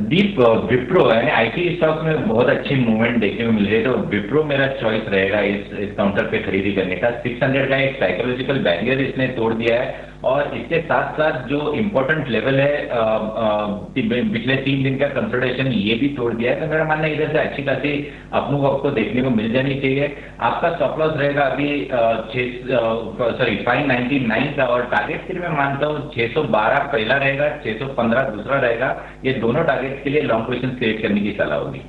दीप, विप्रो यानी आईटी स्टॉक में बहुत अच्छी मूवमेंट देखने को मिल रही है, तो विप्रो मेरा चॉइस रहेगा इस काउंटर पे खरीदी करने का। 600 का एक साइकोलॉजिकल बैरियर इसने तोड़ दिया है, और इसके साथ साथ जो इम्पोर्टेंट लेवल है पिछले 3 दिन का कंसोलिडेशन ये भी तोड़ दिया है। तो मेरा मानना है इधर से अच्छी खासी अपमूव आपको देखने को मिल जानी चाहिए। आपका स्टॉप लॉस रहेगा अभी 599 का, और टारगेट के लिए मैं मानता हूँ 612 पहला रहेगा, 615 दूसरा रहेगा। ये दोनों टारगेट के लिए लॉन्ग पोजीशन क्रिएट करने की सलाह होगी।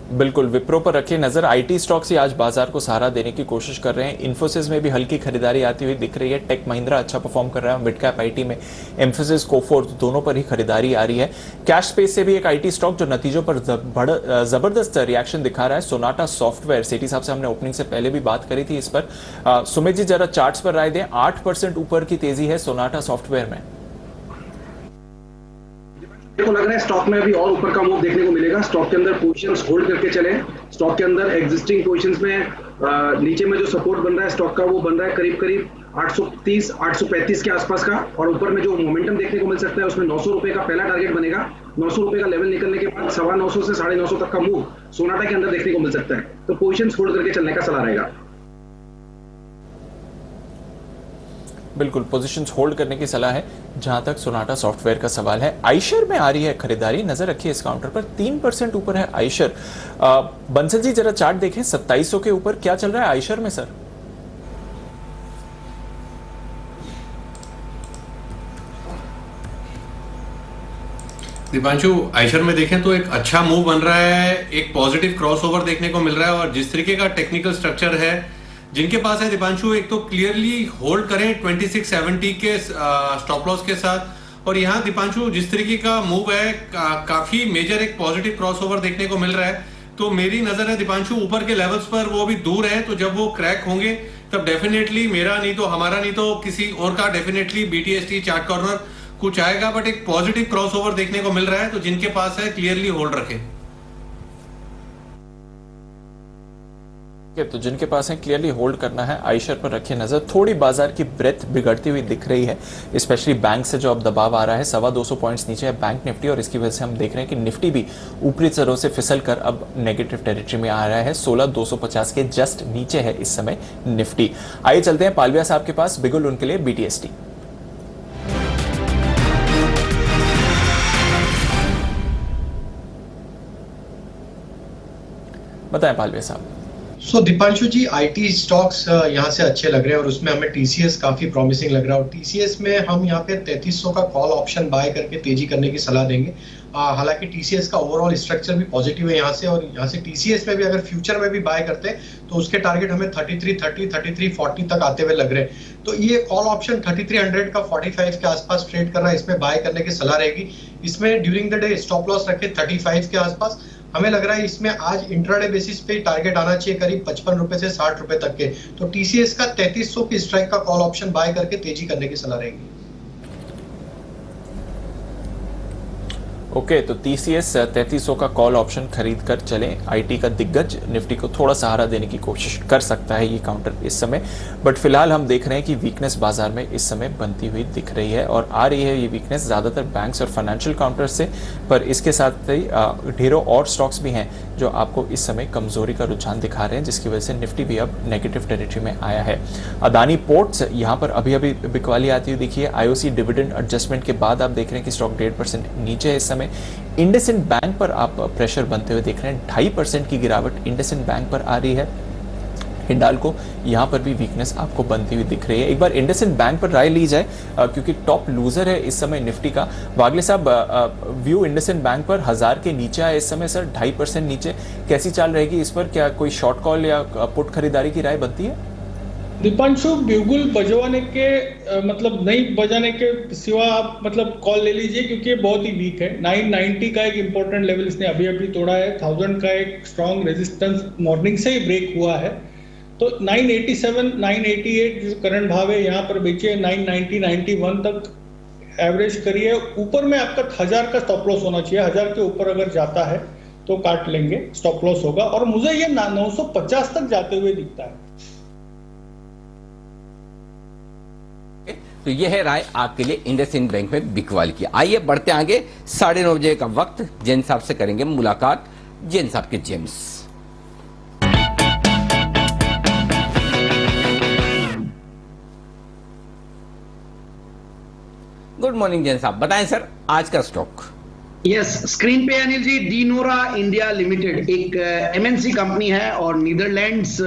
बिल्कुल, विप्रो पर रखिए नजर। आईटी स्टॉक्स ही आज बाजार को सहारा देने की कोशिश कर रहे हैं। इन्फोसिस में भी हल्की खरीदारी आती हुई दिख रही है। टेक महिंद्रा अच्छा परफॉर्म कर रहा है। मिड कैप आईटी में एम्फोसिस, कोफोर्ज दोनों पर ही खरीदारी आ रही है। कैश स्पेस से भी एक आईटी स्टॉक जो नतीजों पर जबरदस्त रिएक्शन दिखा रहा है, सोनाटा सॉफ्टवेयर। सेठी साहब से हमने ओपनिंग से पहले भी बात करी थी इस पर। सुमित जी जरा चार्ट्स पर राय दें। 8% ऊपर की तेजी है सोनाटा सॉफ्टवेयर में। मेरे को लग रहा है स्टॉक में अभी और ऊपर का मूव देखने को मिलेगा। स्टॉक के अंदर पोजीशंस होल्ड करके चले। स्टॉक के अंदर एग्जिस्टिंग पोजीशंस में नीचे में जो सपोर्ट बन रहा है स्टॉक का, वो बन रहा है करीब करीब 830 835 के आसपास का, और ऊपर में जो मोमेंटम देखने को मिल सकता है उसमें 900 रुपए का पहला टारगेट बनेगा। 900 रुपए का लेवल निकलने के बाद 950 से 950 तक का मूव सोनाटा के अंदर देखने को मिल सकता है। तो पोजीशंस होल्ड करके चलने का सलाह रहेगा। बिल्कुल, पोजीशंस होल्ड करने की सलाह है जहां तक सोनाटा सॉफ्टवेयर का सवाल है। आइशर में आ रही है खरीदारी, नजर रखिए इस काउंटर पर। 3% ऊपर है आइशर। बंसल जी जरा चार्ट देखें, 2700 के ऊपर क्या चल रहा है आइशर में सर? दीपांशु, आइशर में देखें तो एक अच्छा मूव बन रहा है, एक पॉजिटिव क्रॉसओवर देखने को मिल रहा है, और जिस तरीके का टेक्निकल स्ट्रक्चर है जिनके पास है दीपांशु, एक तो क्लियरली होल्ड करें 2670 के स्टॉप लॉस के साथ। और यहाँ दीपांशु जिस तरीके का मूव है, काफी मेजर एक पॉजिटिव क्रॉसओवर देखने को मिल रहा है। तो मेरी नजर है दीपांशु ऊपर के लेवल्स पर वो भी दूर है, तो जब वो क्रैक होंगे तब डेफिनेटली मेरा नहीं तो हमारा नहीं तो किसी और का डेफिनेटली BTST चार्ट कॉर्नर कुछ आएगा, बट एक पॉजिटिव क्रॉसओवर देखने को मिल रहा है। तो जिनके पास है क्लियरली होल्ड रखें। तो जिनके पास है क्लियरली होल्ड करना है। आइशर पर रखिए नजर। थोड़ी बाजार की ब्रेथ बिगड़ती हुई दिख रही है, स्पेशली बैंक से जो अब दबाव आ रहा है। 225 पॉइंट्स नीचे है बैंक निफ्टी, और इसकी वजह से हम देख रहे हैं कि निफ्टी भी ऊपरी स्तरों से फिसल कर अब नेगेटिव टेरिटरी में आ रहा है। 16250 के जस्ट नीचे है इस समय निफ्टी। आइए चलते हैं पालविया साहब के पास, बिगुल उनके लिए BTST। बताएं पालविया साहब। सो दीपांशु जी, आईटी स्टॉक्स यहाँ से अच्छे लग रहे हैं, और उसमें हमें टीसीएस काफी प्रॉमिसिंग लग रहा है। और टीसीएस में हम यहाँ पे 3300 का कॉल ऑप्शन बाय करके तेजी करने की सलाह देंगे। हालांकि टीसीएस का ओवरऑल स्ट्रक्चर भी पॉजिटिव है यहाँ से, और यहाँ से टीसीएस में भी अगर फ्यूचर में भी बाय करते हैं तो उसके टारगेट हमें 3330 3340 तक आते हुए लग रहे हैं। तो ये कॉल ऑप्शन 3300 का 45 के आसपास ट्रेड कर रहा है, इसमें बाय करने की सलाह रहेगी। इसमें during the day stop loss रखे 35 के आसपास। हमें लग रहा है इसमें आज इंट्राडे बेसिस पे टारगेट आना चाहिए करीब 55 रुपए से 60 रुपए तक के। तो टीसीएस का 3300 की स्ट्राइक का कॉल ऑप्शन बाय करके तेजी करने की सलाह रहेगी। ओके, तो TCS 3300 का कॉल ऑप्शन खरीद कर चलें। आईटी का दिग्गज निफ्टी को थोड़ा सहारा देने की कोशिश कर सकता है ये काउंटर इस समय, बट फिलहाल हम देख रहे हैं कि वीकनेस बाजार में इस समय बनती हुई दिख रही है, और आ रही है ये वीकनेस ज़्यादातर बैंक्स और फाइनेंशियल काउंटर से। पर इसके साथ ही ढेरों और स्टॉक्स भी हैं जो आपको इस समय कमजोरी का रुझान दिखा रहे हैं, जिसकी वजह से निफ्टी भी अब नेगेटिव टेरिटरी में आया है। अदानी पोर्ट्स यहाँ पर अभी अभी बिकवाली आती हुई दिखी है। IOC डिविडेंड एडजस्टमेंट के बाद आप देख रहे हैं कि स्टॉक 1.5% नीचे है इस समय। इंडसइंड बैंक पर आप प्रेशर बनते हुए देख रहे हैं। 2.5% की गिरावट इंडसइंड बैंक पर आ रही है। हिंडाल्को यहाँ पर भी वीकनेस आपको बनती हुई दिख रही है। एक बार इंडसइंड बैंक पर राय ली जाए, क्योंकि टॉप लूजर है इस समय निफ्टी का। वागले साहब, व्यू इंडसइंड बैंक पर 1000 के नीचे है इस समय सर, 2.5% नीचे। कैसी चाल रहेगी इस पर? क्या कोई शॉर्ट कॉल या पुट खरीदारी की राय बनती है? दीपांशु, बिल्कुल बजवाने के मतलब नहीं बजाने के सिवा आप मतलब कॉल ले लीजिए, क्योंकि ये बहुत ही वीक है। 990 का एक इंपॉर्टेंट लेवल इसने अभी अभी तोड़ा है। 1000 का एक स्ट्रॉन्ग रेजिस्टेंस मॉर्निंग से ही ब्रेक हुआ है। तो 987 988 जो करंट भाव है यहाँ पर बेचिए। 990 91 तक एवरेज करिए। ऊपर में आपका 1000 का स्टॉप लॉस होना चाहिए, 1000 के ऊपर अगर जाता है तो काट लेंगे, स्टॉप लॉस होगा। और मुझे ये 950 तक जाते हुए दिखता है। तो यह है राय आपके लिए इंडसइंड बैंक में बिकवाल की। आइए बढ़ते आगे, 9:30 बजे का वक्त, जैन साहब से करेंगे मुलाकात। जैन साहब के जेम्स। गुड मॉर्निंग जैन साहब, बताएं सर आज का स्टॉक। यस, स्क्रीन पे अनिल जी डीनोरा इंडिया लिमिटेड एक एमएनसी कंपनी है और नीदरलैंड्स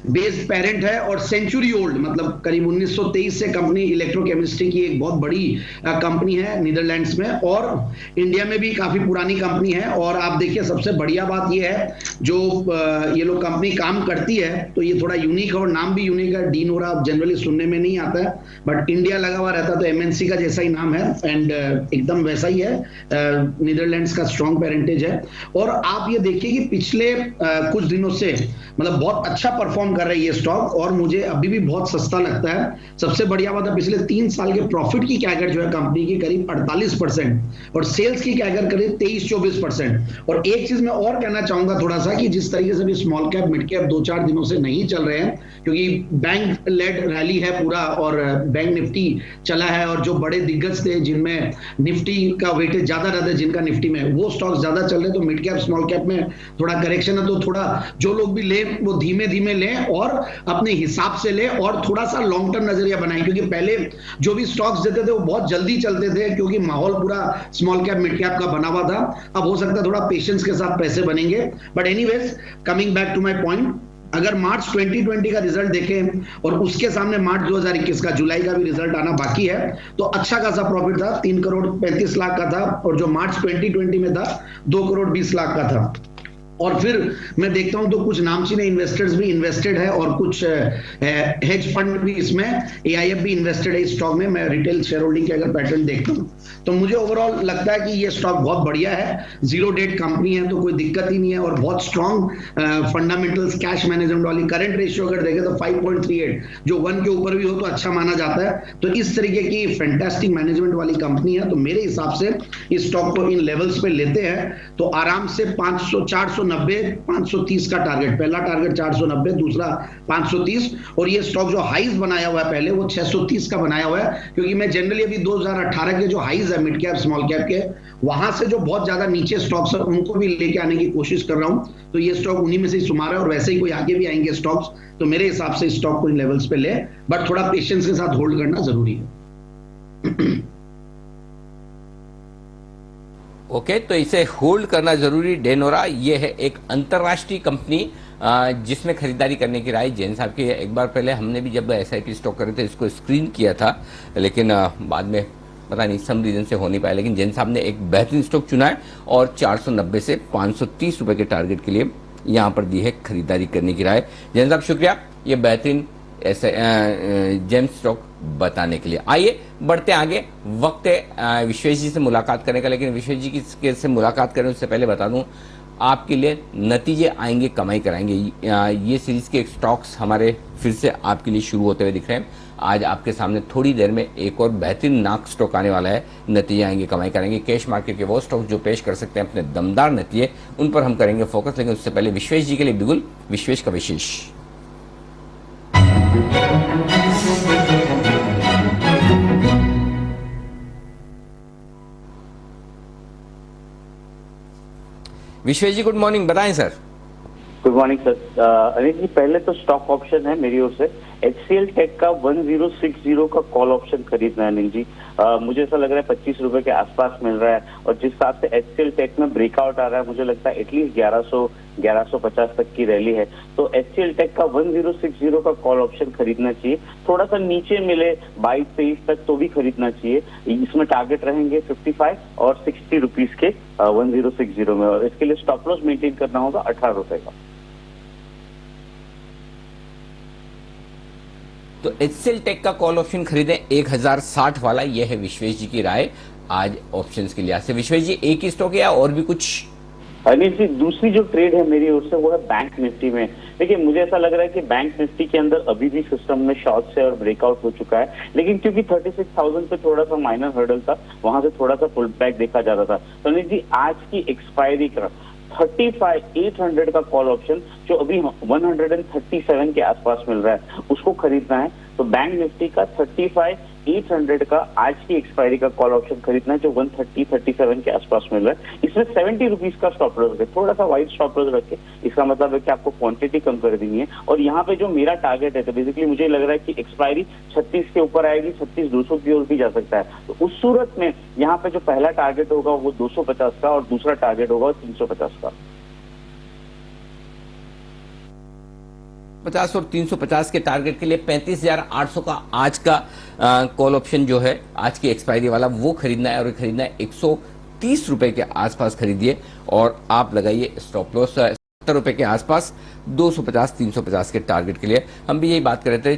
बेस्ड पेरेंट है और सेंचुरी ओल्ड, मतलब करीब 1923 से कंपनी इलेक्ट्रोकेमिस्ट्री की एक बहुत बड़ी कंपनी है नीदरलैंड्स में, और इंडिया में भी काफी पुरानी कंपनी है। और आप देखिए सबसे बढ़िया बात यह है जो ये लोग कंपनी काम करती है तो ये थोड़ा यूनिक है और नाम भी यूनिक है। डीनोरा जनरली सुनने में नहीं आता है, बट इंडिया लगा हुआ रहता तो एमएनसी का जैसा ही नाम है एंड एकदम वैसा ही है। नीदरलैंड्स का स्ट्रॉन्ग पेरेंटेज है। और आप ये देखिए कि पिछले कुछ दिनों से मतलब बहुत अच्छा परफॉर्म कर रही है स्टॉक, और मुझे अभी भी बहुत सस्ता लगता है। सबसे बढ़िया बात है पिछले 3 साल के प्रॉफिट की कैगर जो है कंपनी की करीब 48% और सेल्स की कैगर करीब 23-24%। और एक चीज मैं और कहना चाहूंगा थोड़ा सा कि जिस तरीके से भी स्मॉल कैप मिड कैप 2-4 दिनों से नहीं चल रहे हैं क्योंकि बैंक लेड रैली है पूरा और बैंक निफ्टी चला है, और जो बड़े दिग्गज थे जिनमें निफ्टी का वेटेज ज्यादा रहता है जिनका निफ्टी में, वो स्टॉक ज्यादा चल रहे, तो मिड कैप स्मॉल कैप में थोड़ा करेक्शन है। तो थोड़ा जो लोग भी ले वो धीमे धीमे लें और अपने हिसाब से ले और थोड़ा सा लॉन्ग टर्म नजरिया बनाएं, क्योंकि पहले जो भी स्टॉक्स देते थे वो बहुत जल्दी चलते थे क्योंकि माहौल पूरा स्मॉल कैप मिड कैप का बना हुआ था। अब हो सकता है थोड़ा पेशेंस के साथ पैसे बनेंगे। But anyways, coming back to my point, अगर मार्च 2020 का रिजल्ट देखें और उसके सामने मार्च 2021 का जुलाई का भी रिजल्ट आना बाकी है, तो अच्छा खासा प्रॉफिट था, 3 करोड़ 35 लाख का था, और जो मार्च 2020 में था 2 करोड़ 20 लाख का था। और फिर मैं देखता हूं तो कुछ नामचीन इन्वेस्टर्स भी इन्वेस्टेड है और कुछ हेज फंड भी इसमें, एआईएफ भी इन्वेस्टेड है इस स्टॉक में। मैं रिटेल शेयर होल्डिंग के अगर पैटर्न देखता हूं तो मुझे ओवरऑल लगता है कि ये स्टॉक बहुत बढ़िया है। 0 डेट कंपनी है तो कोई दिक्कत ही नहीं है, और बहुत स्ट्रॉन्ग फंडामेंटल्स, कैश मैनेजमेंट वाली। करंट रेशियो अगर देखें तो 5.38, जो 1 के ऊपर भी हो तो अच्छा माना जाता है। तो इस तरीके की फैंटास्टिक मैनेजमेंट वाली कंपनी है। तो मेरे हिसाब से इस स्टॉक को इन लेवल्स पे लेते हैं तो आराम से 490 530 का टारगेट, पहला टारगेट 490, दूसरा 530, और ये स्टॉक जो हाईज बनाया हुआ है पहले वो 630 का बनाया हुआ है, क्योंकि मैं जनरली अभी 2018 के जो हाईज है मिड कैप स्मॉल कैप के, वहां से जो बहुत ज्यादा नीचे स्टॉक्स है उनको भी लेके आने की कोशिश कर रहा हूं। तो ये स्टॉक उन्हीं में से ही शुमार है, और वैसे ही कोई आगे भी आएंगे स्टॉक्स, तो मेरे हिसाब से स्टॉक को इन लेवल्स पे ले, बट थोड़ा पेशेंस के साथ होल्ड करना जरूरी है। ओके, तो इसे होल्ड करना जरूरी। डेनोरा ये है एक अंतर्राष्ट्रीय कंपनी जिसमें खरीदारी करने की राय जैन साहब की है। एक बार पहले हमने भी जब SIP स्टॉक करे थे इसको स्क्रीन किया था, लेकिन बाद में पता नहीं सम रीजन से हो नहीं पाया। लेकिन जैन साहब ने एक बेहतरीन स्टॉक चुना है और 490 से 530 रुपए के टारगेट के लिए यहां पर दी है खरीदारी करने की राय। जैन साहब शुक्रिया ये बेहतरीन जेम स्टॉक बताने के लिए। आइए बढ़ते आगे, वक्त है विश्वेश जी से मुलाकात करने का। लेकिन विश्वेश जी की से मुलाकात करने उससे पहले बता दूं आपके लिए नतीजे आएंगे, कमाई कराएंगे। ये सीरीज के स्टॉक्स हमारे फिर से आपके लिए शुरू होते हुए दिख रहे हैं। आज आपके सामने थोड़ी देर में एक और बेहतरीन नाक स्टॉक आने वाला है। नतीजे आएंगे, कमाई करेंगे। कैश मार्केट के वो स्टॉक जो पेश कर सकते हैं अपने दमदार नतीजे, उन पर हम करेंगे फोकस। लेकिन उससे पहले विश्वेश जी के लिए बिगुल, विश्वेश का विशेष। विश्वेश जी गुड मॉर्निंग, बताएं sir. Good morning sir. Anil ji पहले तो स्टॉक ऑप्शन है मेरी ओर से, HCL टेक का 1060 का कॉल ऑप्शन खरीदना है अनिल जी। मुझे ऐसा लग रहा है 25 रुपए के आसपास मिल रहा है, और जिस हिसाब से HCL टेक में ब्रेकआउट आ रहा है मुझे लगता है एटलीस्ट 1150 तक की रैली है। तो HCL टेक का 1060 का कॉल ऑप्शन खरीदना चाहिए। थोड़ा सा नीचे मिले 22-23 तक तो भी खरीदना चाहिए। इसमें टारगेट रहेंगे 55 और 60 रुपीज के 1060 में, और इसके लिए स्टॉप लॉस मेंटेन करना होगा 18 रुपए का। तो HCL टेक का कॉल ऑप्शन खरीदें 1060 वाला, यह है विश्वेश जी की राय आज ऑप्शंस के लिहाज से। विश्वेश जी एक ही स्टॉक है या और भी कुछ? अनिल जी, दूसरी जो ट्रेड है मेरी ओर से वो है बैंक निफ्टी में। देखिए, मुझे ऐसा लग रहा है कि बैंक निफ्टी के अंदर अभी भी सिस्टम में शॉर्ट्स है और ब्रेकआउट हो चुका है, लेकिन क्योंकि 36,000 पे थोड़ा सा माइनर हर्डल था, वहां से थोड़ा सा पुल बैक देखा जा रहा था। तो अनिल जी, आज की एक्सपायरी का 35,800 का कॉल ऑप्शन जो अभी 137 के आसपास मिल रहा है, उसको खरीदना है। तो बैंक निफ्टी का 35,800 का आज की एक्सपायरी का कॉल ऑप्शन खरीदना है, जो 137 के आसपास मिल रहा है। इसमें 70 रुपीज का स्टॉप लॉस रखे, थोड़ा सा वाइड स्टॉप लॉस रखे। इसका मतलब है कि आपको क्वांटिटी कम कर देनी है। और यहाँ पे जो मेरा टारगेट है, तो बेसिकली मुझे लग रहा है कि एक्सपायरी 36 के ऊपर आएगी, 36,200 की ओर भी जा सकता है। तो उस सूरत में यहाँ पे जो पहला टारगेट होगा वो 250 का और दूसरा टारगेट होगा 350 का। 50 और 350 के टारगेट के लिए 35,800 का आज का कॉल ऑप्शन जो है, आज की एक्सपायरी वाला, वो खरीदना है। और खरीदना है 130 रुपए के आसपास खरीदिए और आप लगाइए स्टॉप लॉस 70 रुपए के आसपास 250 350 के टारगेट के लिए। हम भी यही बात कर रहे थे,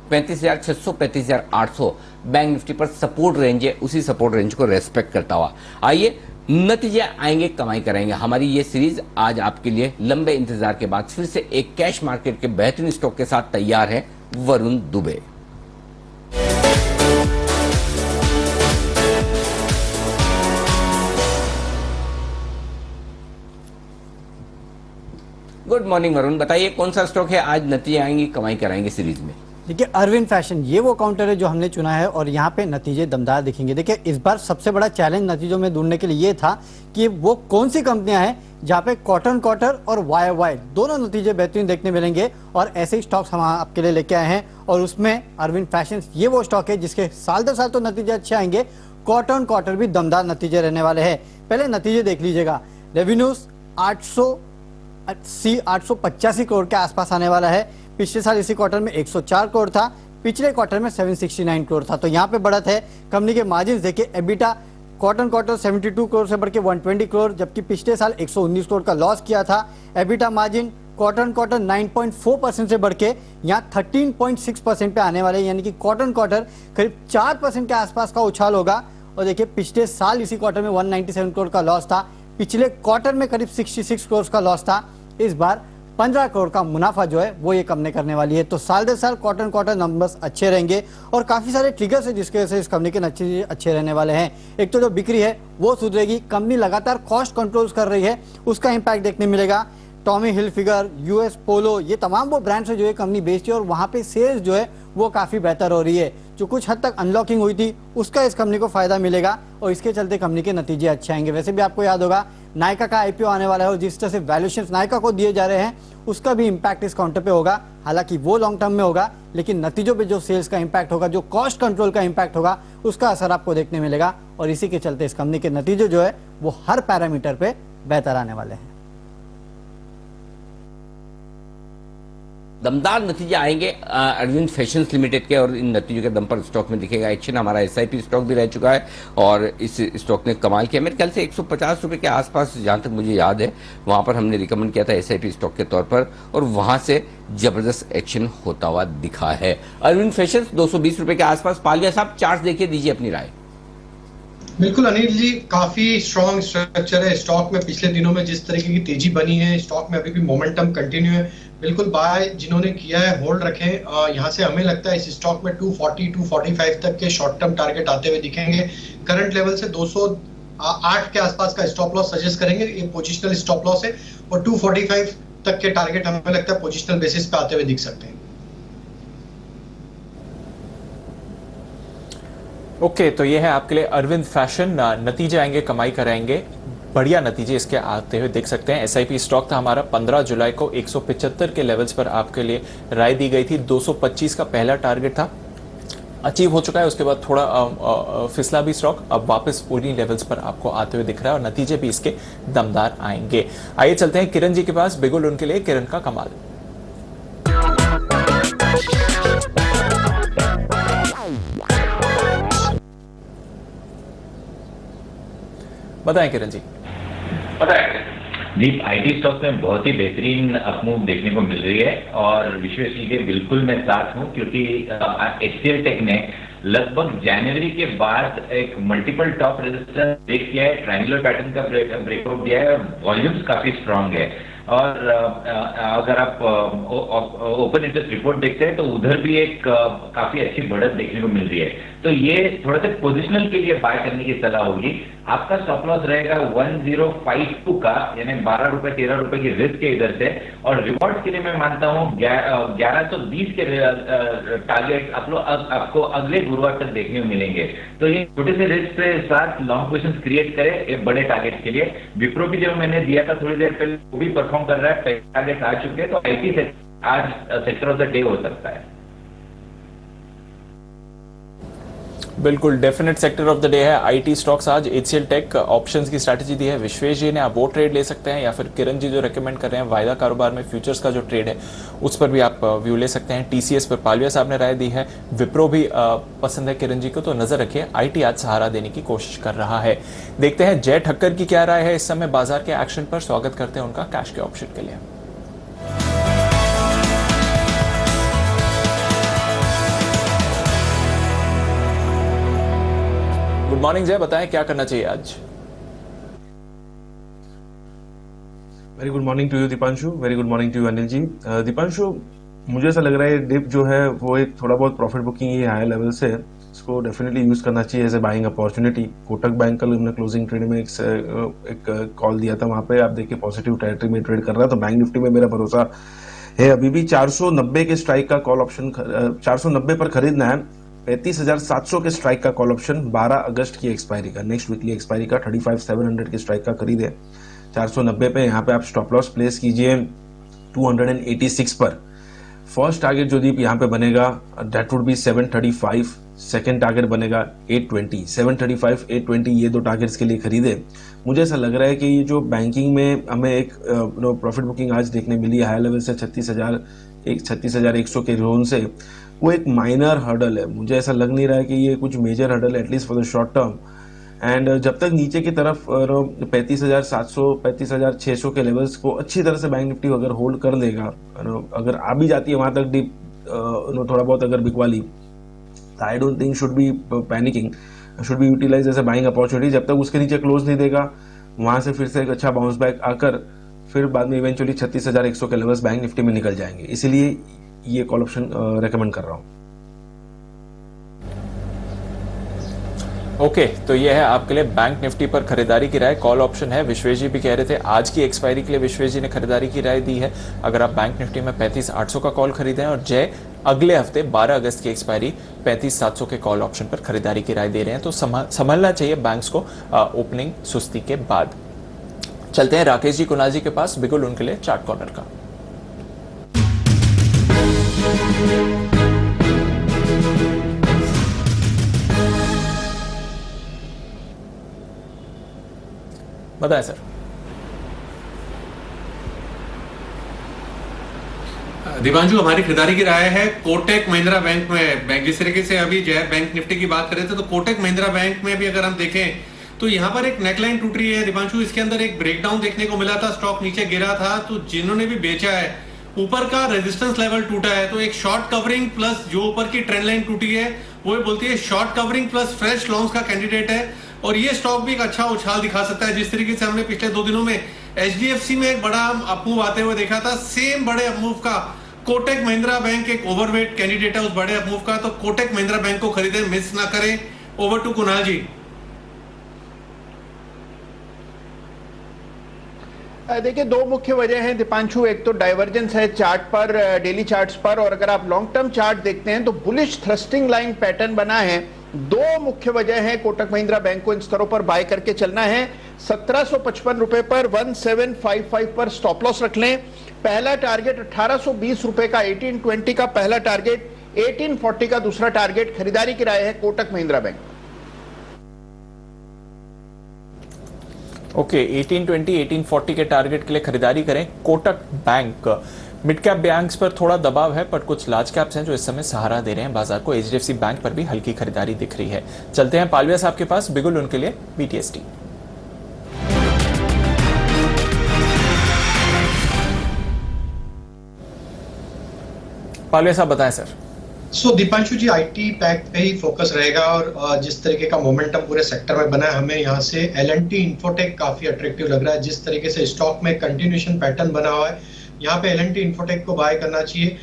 35,600 35,800 बैंक निफ्टी पर सपोर्ट रेंज है, उसी सपोर्ट रेंज को रेस्पेक्ट करता हुआ आइए नतीजे आएंगे, कमाई कराएंगे। हमारी ये सीरीज आज आपके लिए लंबे इंतजार के बाद फिर से एक कैश मार्केट के बेहतरीन स्टॉक के साथ तैयार है वरुण दुबे। गुड मॉर्निंग वरुण, बताइए कौन सा स्टॉक है आज नतीजे आएंगे, कमाई कराएंगे सीरीज में? देखिए, अरविंद फैशन ये वो काउंटर है जो हमने चुना है और यहाँ पे नतीजे दमदार दिखेंगे। देखिए, इस बार सबसे बड़ा चैलेंज नतीजों में ढूंढने के लिए ये था कि वो कौन सी कंपनियां हैं जहाँ पे क्वार्टर और YOY दोनों नतीजे बेहतरीन देखने मिलेंगे। और ऐसे ही स्टॉक्स हम आपके लिए लेके आए हैं और उसमें अरविंद फैशन ये वो स्टॉक है जिसके साल दर साल तो नतीजे अच्छे आएंगे, क्वार्टर भी दमदार नतीजे रहने वाले हैं। पहले नतीजे देख लीजिएगा। रेवेन्यूज 885 करोड़ के आसपास आने वाला है। पिछले साल इसी क्वार्टर में 104 करोड़ था, पिछले क्वार्टर में 769 करोड़ था, तो यहाँ पे बढ़त है। कंपनी के मार्जिन देखिए, एबिटा क्वार्टर 72 करोड़ से बढ़ के 120 करोड़, जबकि पिछले साल 119 करोड़ का लॉस किया था। एबिटा मार्जिन क्वार्टर 9.4% से बढ़ के यहाँ 13.6% पे आने वाले, यानी कि क्वार्टर करीब 4% के आसपास का उछाल होगा। और देखिए, पिछले साल इसी क्वार्टर में 197 करोड़ का लॉस था, पिछले क्वार्टर में करीब 66 करोड़ का लॉस था। इस बार 15 करोड़ का मुनाफा जो है वो ये कंपनी करने वाली है। तो साल दर साल क्वार्टर नंबर्स अच्छे रहेंगे और काफी सारे ट्रिगर्स है जिसके वजह से इस कंपनी के नतीजे अच्छे रहने वाले हैं। एक तो जो बिक्री है वो सुधरेगी, कंपनी लगातार कॉस्ट कंट्रोल्स कर रही है, उसका इंपैक्ट देखने मिलेगा। टॉमी हिलफिगर, US पोलो, ये तमाम वो ब्रांड्स है जो ये कंपनी बेचती है और वहां पे सेल्स जो है वो काफी बेहतर हो रही है। जो कुछ हद तक अनलॉकिंग हुई थी उसका इस कंपनी को फायदा मिलेगा और इसके चलते कंपनी के नतीजे अच्छे आएंगे। वैसे भी आपको याद होगा नायका का IPO आने वाला है और जिस तरह से वैल्यूएशन नायका को दिए जा रहे हैं उसका भी इंपैक्ट इस काउंटर पे होगा। हालांकि वो लॉन्ग टर्म में होगा, लेकिन नतीजों पे जो सेल्स का इंपैक्ट होगा, जो कॉस्ट कंट्रोल का इंपैक्ट होगा, उसका असर आपको देखने मिलेगा और इसी के चलते इस कंपनी के नतीजे जो है वो हर पैरामीटर पे बेहतर आने वाले हैं। दमदार नतीजे आएंगे अरविंद फैशंस लिमिटेड के और इन नतीजों के दम पर स्टॉक में दिखेगा एक्शन। हमारा SIP स्टॉक भी रह चुका है और इस स्टॉक ने कमाल किया। मेरे ख्याल से 150 रुपए के आसपास, जहां तक मुझे याद है, वहां पर हमने रिकमेंड किया था SIP स्टॉक के तौर पर और वहां से जबरदस्त एक्शन होता हुआ दिखा है। अरविंद फैशंस 220 रुपए के आसपास। पालिया साहब, चार्ट देखिए, दीजिए अपनी राय। बिल्कुल अनिल जी, काफी स्ट्रॉन्ग स्ट्रक्चर है स्टॉक में। पिछले दिनों में जिस तरीके की तेजी बनी है स्टॉक में, अभी भी मोमेंटम कंटिन्यू है। बिल्कुल बाय जिन्होंने किया है होल्ड रखें। यहाँ से हमें लगता है इस स्टॉक में 240 245 तक के शॉर्ट टर्म टारगेट आते हुए दिखेंगे। करंट लेवल से 208 के आसपास का स्टॉप लॉस सजेस्ट करेंगे, ये पोजिशनल स्टॉप लॉस है और 245 तक के टारगेट हमें लगता है पोजिशनल बेसिस पे आते हुए दिख सकते हैं। ओके, तो ये है आपके लिए अरविंद फैशन। नतीजे आएंगे, कमाई कराएंगे, बढ़िया नतीजे इसके आते हुए देख सकते हैं। SIP स्टॉक था हमारा 15 जुलाई को 175 के लेवल्स पर आपके लिए राय दी गई थी। 225 का पहला टारगेट था, अचीव हो चुका है। उसके बाद थोड़ा फिसला भी स्टॉक, अब वापस पूरी लेवल्स पर आपको आते हुए दिख रहा है और नतीजे भी इसके दमदार आएंगे। आइए चलते हैं किरण जी के पास, बिगुल उनके लिए किरण का कमाल। बताएं किरण जी। जी, IT स्टॉक में बहुत ही बेहतरीन अपमूव देखने को मिल रही है और विश्वेश जी के बिल्कुल मैं साथ हूं, क्योंकि HCL टेक ने लगभग जनवरी के बाद एक मल्टीपल टॉप रेजिस्टेंस ब्रेक किया है, ट्रायंगुलर पैटर्न का ब्रेकआउट दिया है और वॉल्यूम्स काफी स्ट्रांग है। और अगर आप ओपन इंटरेस्ट रिपोर्ट देखते हैं तो उधर भी एक काफी अच्छी बढ़त देखने को मिल रही है। तो ये थोड़ा सा पोजिशनल के लिए बाय करने की सलाह होगी। आपका स्टॉप लॉस रहेगा 1052 का, यानी 12 रुपए 13 रुपए की रिस्क के इधर से, और रिवॉर्ड के लिए मैं मानता हूँ 1120 के टारगेट आपको अगले गुरुवार तक देखने को मिलेंगे। तो ये छोटे से रिस्क के साथ लॉन्ग पोजिशन क्रिएट करें एक बड़े टारगेट के लिए। विप्रो भी जो मैंने दिया था थोड़ी देर पहले वो भी परफॉर्म कर रहा है, टारगेट आ चुके हैं। तो आईटी से आज सेक्टर ऑफ द डे हो सकता है। बिल्कुल definite sector of the day है आईटी स्टॉक्स। आज एचसीएल टेक ऑप्शंस की स्ट्रैटेजी दी है विश्वेश जी ने, आप वो ट्रेड ले सकते हैं, या फिर किरण जी जो रेकमेंड कर रहे हैं वायदा कारोबार में फ्यूचर्स का जो ट्रेड है उस पर भी आप व्यू ले सकते हैं। टीसीएस पर पालविया साहब ने राय दी है, विप्रो भी पसंद है किरण जी को, तो नजर रखिए आईटी आज सहारा देने की कोशिश कर रहा है। देखते हैं जय ठक्कर की क्या राय है इस समय बाजार के एक्शन पर। स्वागत करते हैं उनका कैश के ऑप्शन के लिए। गुड मॉर्निंग जय, बताएं क्या करना चाहिए आज। Very good morning to you Deepanshu, very good morning to you Anil ji. Deepanshu, मुझे ऐसा लग रहा है डिप जो है वो एक थोड़ा बहुत प्रॉफिट बुकिंग ही हाई लेवल से, इसको डेफिनेटली यूज करना चाहिए as a buying opportunity. Kotak bank कल हमने क्लोजिंग ट्रेड में एक कॉल दिया था, वहां पे आप देखिए पॉजिटिव टेरिटरी में ट्रेड कर रहा था। बैंक निफ्टी में मेरा भरोसा है अभी भी 490 के स्ट्राइक का कॉल ऑप्शन 490 पर खरीदना है। 35,700 के स्ट्राइक का कॉल ऑप्शन 12 अगस्त की एक्सपायरी का, नेक्स्ट वीकली एक्सपायरी का 35,700 के स्ट्राइक का खरीदे 490 पे। यहाँ पे आप स्टॉप लॉस प्लेस कीजिए 286 पर। फर्स्ट टारगेट जो दीप यहाँ पे बनेगा that would be 735, second target बनेगा 820, 735 820 ये दो टारगेट्स के लिए खरीदे। मुझे ऐसा लग रहा है कि ये जो बैंकिंग में हमें एक प्रॉफिट बुकिंग आज देखने मिली हाई लेवल से 36,100 के जोन से, वो एक माइनर हर्डल है। मुझे ऐसा लग नहीं रहा है कि ये कुछ मेजर हर्डल है at least for the short term. And जब तक नीचे की तरफ 35,700 35,600 के लेवल्स को अच्छी तरह से बैंक निफ्टी अगर होल्ड कर लेगा, अगर आ भी जाती है वहां तक डीप थोड़ा बहुत अगर बिकवाली, I don't think should be panicking, should be utilize as a buying opportunity. जब तक उसके नीचे क्लोज नहीं देगा वहां से फिर से एक अच्छा बाउंस बैक आकर फिर बाद में इवेंचुअली 36,100 के लेवल्स बैंक निफ्टी में निकल जाएंगे, इसीलिए ये कॉल ऑप्शन रेकमेंड कर रहा हूं। ओके, तो ये है आपके लिए बैंक निफ्टी पर खरीदारी की राय, कॉल ऑप्शन है। विश्वेश जी भी कह रहे थे आज की एक्सपायरी के लिए विश्वेश जी ने खरीदारी की राय दी है। अगर आप बैंक निफ्टी में 35,800 का कॉल खरीदें, और जय अगले हफ्ते 12 अगस्त की एक्सपायरी 35,700 के कॉल ऑप्शन पर खरीदारी की राय दे रहे हैं। तो संभलना चाहिए बैंक्स को ओपनिंग सुस्ती के बाद। चलते हैं राकेश जी कुणाल जी के पास, बिल्कुल उनके लिए चार्ट कॉर्नर का। बताएं सर। दीपांशु, हमारी खरीदारी की राय है कोटक महिंद्रा बैंक में। बैंक जिस तरीके से अभी जो है बैंक निफ्टी की बात कर रहे थे, तो कोटक महिंद्रा बैंक में भी अगर हम देखें तो यहाँ पर एक नेकलाइन टूट रही है दीपांशु। इसके अंदर एक ब्रेकडाउन देखने को मिला था, स्टॉक नीचे गिरा था, तो जिन्होंने भी बेचा है ऊपर का रेजिस्टेंस लेवल टूटा है, तो एक शॉर्ट कवरिंग प्लस जो ऊपर की ट्रेंड लाइन टूटी है वो बोलती है short covering plus fresh longs का कैंडिडेट है। और ये स्टॉक भी एक अच्छा उछाल दिखा सकता है, जिस तरीके से हमने पिछले 2 दिनों में एचडीएफसी में एक बड़ा अपमूव आते हुए देखा था। सेम बड़े अपमूव का कोटक महिंद्रा बैंक एक ओवरवेट कैंडिडेट है उस बड़े अपमूव का, तो कोटक महिंद्रा बैंक को खरीदें, मिस ना करें। ओवर टू कुणाल जी। देखिए, 2 मुख्य वजह हैं दीपांशु। एक तो डाइवर्जेंस है चार्ट पर, डेली चार्ट्स पर, और अगर आप लॉन्ग टर्म चार्ट देखते हैं तो बुलिश थ्रस्टिंग लाइन पैटर्न बना है। 2 मुख्य वजह है कोटक महिंद्रा बैंक को इन स्तरों पर बाय करके चलना है। 1755 रुपए पर 1755 पर स्टॉप लॉस रख लें। पहला टारगेट 1820 रुपए का 1820 का पहला टारगेट, 1840 का दूसरा टारगेट। खरीदारी की राय है कोटक महिंद्रा बैंक। ओके, 1820 1840 के टारगेट के लिए खरीदारी करें Kotak bank. Mid cap banks पर थोड़ा दबाव है, पर कुछ लार्ज कैप्स हैं जो इस समय सहारा दे रहे हैं बाजार को। एचडीएफसी बैंक पर भी हल्की खरीदारी दिख रही है। चलते हैं पालविया साहब के पास, बिगुल उनके लिए बीटीएसटी। पालविया साहब बताएं sir. So Deepanshu ji, IT pack पे ही फोकस रहेगा और जिस तरीके का मोमेंटम पूरे सेक्टर में बना है, हमें यहाँ से एल&टी इन्फोटेक काफी अट्रैक्टिव लग रहा है। जिस तरीके से स्टॉक में कंटिन्यूएशन पैटर्न बना हुआ है, यहाँ पे एल&टी इन्फोटेक को बाय करना चाहिए।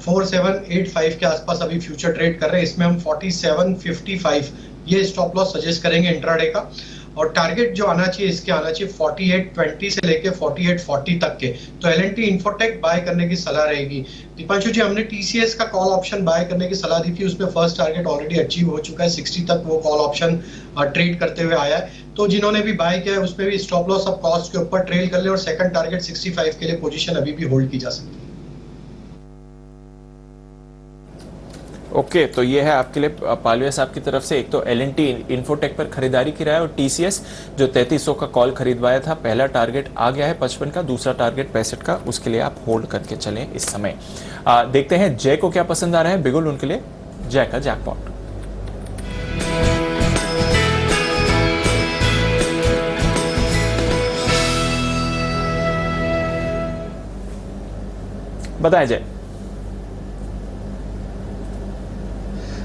4785 के आसपास अभी फ्यूचर ट्रेड कर रहे हैं, इसमें हम 4755 ये स्टॉप लॉस सजेस्ट करेंगे इंट्राडे का। और टारगेट जो आना चाहिए इसके आना चाहिए 4820 से लेके 4840 तक के। तो एल&टी इन्फोटेक बाय करने की सलाह रहेगी। दीपांशु जी, हमने टीसीएस का कॉल ऑप्शन बाय करने की सलाह दी थी, उसमें फर्स्ट टारगेट ऑलरेडी अचीव हो चुका है, 60 तक वो कॉल ऑप्शन ट्रेड करते हुए आया है। तो जिन्होंने भी बाय किया है उसमें भी स्टॉप लॉस अब कॉस्ट के ऊपर ट्रेल कर ले और सेकंड टारगेट 65 के लिए पोजीशन अभी भी होल्ड की जा सकती है। ओके, तो ये है आपके लिए पालवे साहब की तरफ से एक तो एल&टी इन्फोटेक पर खरीदारी की राय और टीसीएस जो 3300 का कॉल खरीदवाया था, पहला टारगेट आ गया है 55 का, दूसरा टारगेट 65 का, उसके लिए आप होल्ड करके चलें इस समय। देखते हैं जय को क्या पसंद आ रहा है। बिगुल उनके लिए जय का जैकपॉट। बताएं जय।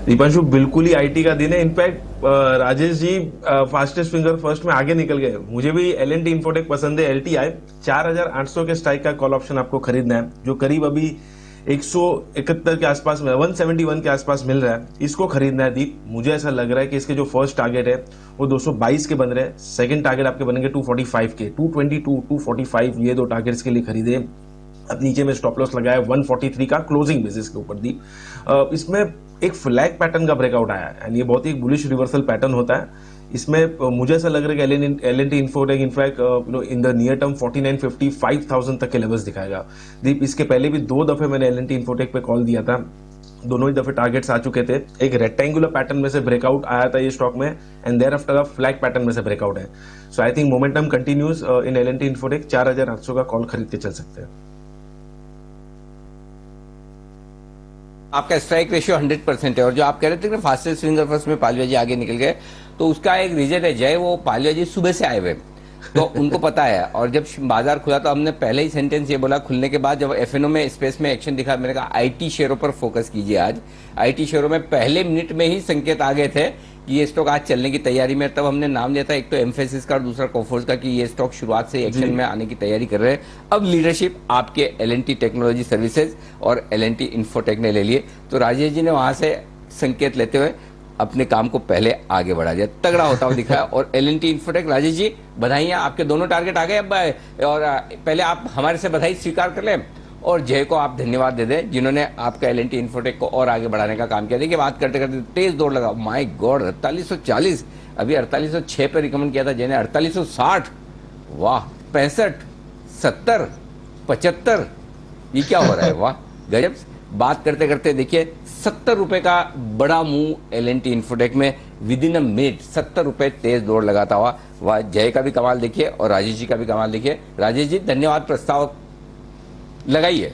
दीपांशु, बिल्कुल ही आईटी का दिन है। In fact Rajesh ji fastest finger first में आगे निकल गए। मुझे भी एल&टी इन्फोटेक पसंद है। एलटीआई 4800 के स्ट्राइक का कॉल ऑप्शन आपको खरीदना है, जो करीब अभी 171 के आसपास में 171 के आसपास मिल रहा है, इसको खरीदना है। दीप, मुझे ऐसा लग रहा है कि इसके जो फर्स्ट टारगेट है वो 222 के बन रहे हैं, सेकंड टारगेट आपके बनेंगे 245 के। 222 245 ये दो टारगेट्स के लिए खरीदे। अब नीचे में स्टॉप लॉस लगाया 143 का क्लोजिंग बेसिस के ऊपर। दीप, इसमें एक फ्लैग पैटर्न का ब्रेकआउट आया है, ये बहुत ही बुलिश रिवर्सल पैटर्न होता है। इसमें मुझे ऐसा लग रहा है कि L&T infotech in fact in the near term 4950 5000 तक के लेवल्स दिखाएगा। दीप, इसके पहले भी 2 दफे मैंने एल&टी इन्फोटेक पे कॉल दिया था, दोनों ही दफे टारगेट्स आ चुके थे। एक रेक्टेंगुलर पैटर्न में से ब्रेकआउट आया था ये स्टॉक में, and thereafter flag pattern में से ब्रेकआउट है। So I think momentum continues in L and T Infotech. 4800 का कॉल खरीद के चल सकते हैं। आपका स्ट्राइक रेशियो 100% है। और जो आप कह रहे थे कि फास्टेस्ट फिंगर फर्स्ट में पालवे जी आगे निकल गए, तो उसका एक रीजन है जय, वो पालवे जी सुबह से आए हुए तो उनको पता है। और जब बाजार खुला तो हमने पहले ही सेंटेंस ये बोला खुलने के बाद, जब एफएनओ में स्पेस में एक्शन दिखा, मैंने कहा आईटी शेयरों पर फोकस कीजिए। आज आईटी शेयरों में पहले मिनट में ही संकेत आ गए थे कि ये स्टॉक आज चलने की तैयारी में। तब हमने नाम लिया था एक तो एम्फेसिस का और दूसरा कोफोर्स का, कि ये स्टॉक शुरुआत से एक्शन में आने की तैयारी कर रहे हैं। अब लीडरशिप आपके एल&टी टेक्नोलॉजी सर्विसेज और एल&टी इन्फोटेक ने ले लिए, तो राजेश जी ने वहां से संकेत लेते हुए अपने काम को पहले आगे बढ़ा दिया, तगड़ा होता हुआ दिखा। और एल&टी इन्फोटेक, राजेश जी बधाइयां, आपके दोनों टारगेट आ गए अब। और पहले आप हमारे से बधाई स्वीकार कर लें और जय को आप धन्यवाद दे दें जिन्होंने आपका एल&टी इन्फोटेक को और आगे बढ़ाने का काम किया। देखिए, बात करते करते तेज दौड़ लगा, माय गॉड 4840, अभी 4806 पे रिकमेंड किया था जय ने, 4860, वाह, 65, 70, 75, ये क्या हो रहा है, वाह गजब। बात करते करते देखिए 70 रुपए का बड़ा मूव एल&टी इन्फोटेक में विद इन अ मिनट, 70 रुपए तेज दौड़ लगाता हुआ। वाह, जय का भी कमाल देखिए और राजेश जी का भी कमाल देखिए। राजेश जी धन्यवाद, प्रस्ताव लगाइए।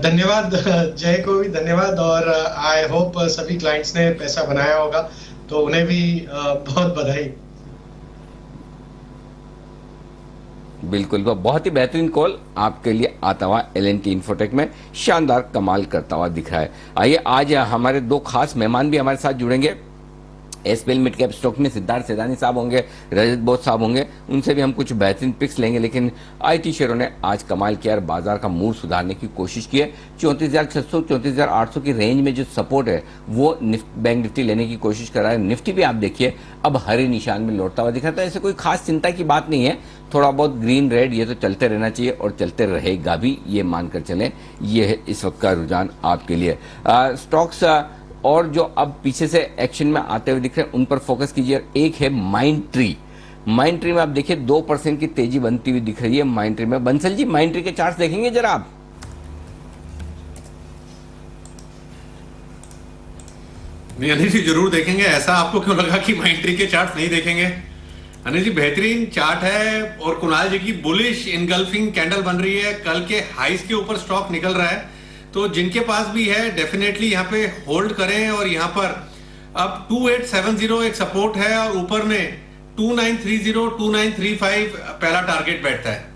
धन्यवाद जय को भी धन्यवाद, और आई होप सभी क्लाइंट्स ने पैसा बनाया होगा, तो उन्हें भी बहुत बधाई। बिल्कुल, वो बहुत ही बेहतरीन कॉल आपके लिए आता हुआ एल&टी इन्फोटेक में शानदार कमाल करता हुआ दिख रहा है। आइए, आज हमारे 2 खास मेहमान भी हमारे साथ जुड़ेंगे। एसपीएल मिड कैप स्टॉक में सिद्धार्थ सेदानी साहब होंगे, रजत बोध साहब होंगे, उनसे भी हम कुछ बेहतरीन पिक्स लेंगे। लेकिन आईटी शेयरों ने आज कमाल किया और बाजार का मूड सुधारने की कोशिश की है। 34,600 34,800 की रेंज में जो सपोर्ट है वो बैंक निफ्टी लेने की कोशिश कर रहा है। निफ्टी भी आप देखिए अब हरे निशान में लौटता हुआ दिख रहा था। ऐसे कोई खास चिंता की बात नहीं है, थोड़ा बहुत ग्रीन रेड ये तो चलते रहना चाहिए और चलते रहेगा भी, ये मानकर चलें। ये है इस वक्त का रुझान आपके लिए। स्टॉक्स और जो अब पीछे से एक्शन में आते हुए दिख रहे हैं उन पर फोकस कीजिए। एक है माइंड ट्री। माइंड ट्री में आप देखिए 2% की तेजी बनती हुई दिख रही है माइंड ट्री में। बंसल जी, माइंड ट्री के चार्ट्स देखेंगे जरा आप? अनिल जी जरूर देखेंगे। ऐसा आपको क्यों लगा कि माइंड ट्री के चार्ट्स नहीं देखेंगे? अनिल जी बेहतरीन चार्ट है और कुणाल जी की बुलिश इनगल्फिंग कैंडल बन रही है। कल के हाइस के ऊपर स्टॉक निकल रहा है, तो जिनके पास भी है डेफिनेटली यहाँ पे होल्ड करें। और यहाँ पर अब 2870 एक सपोर्ट है और ऊपर में 2930 2935 पहला टारगेट बैठता है।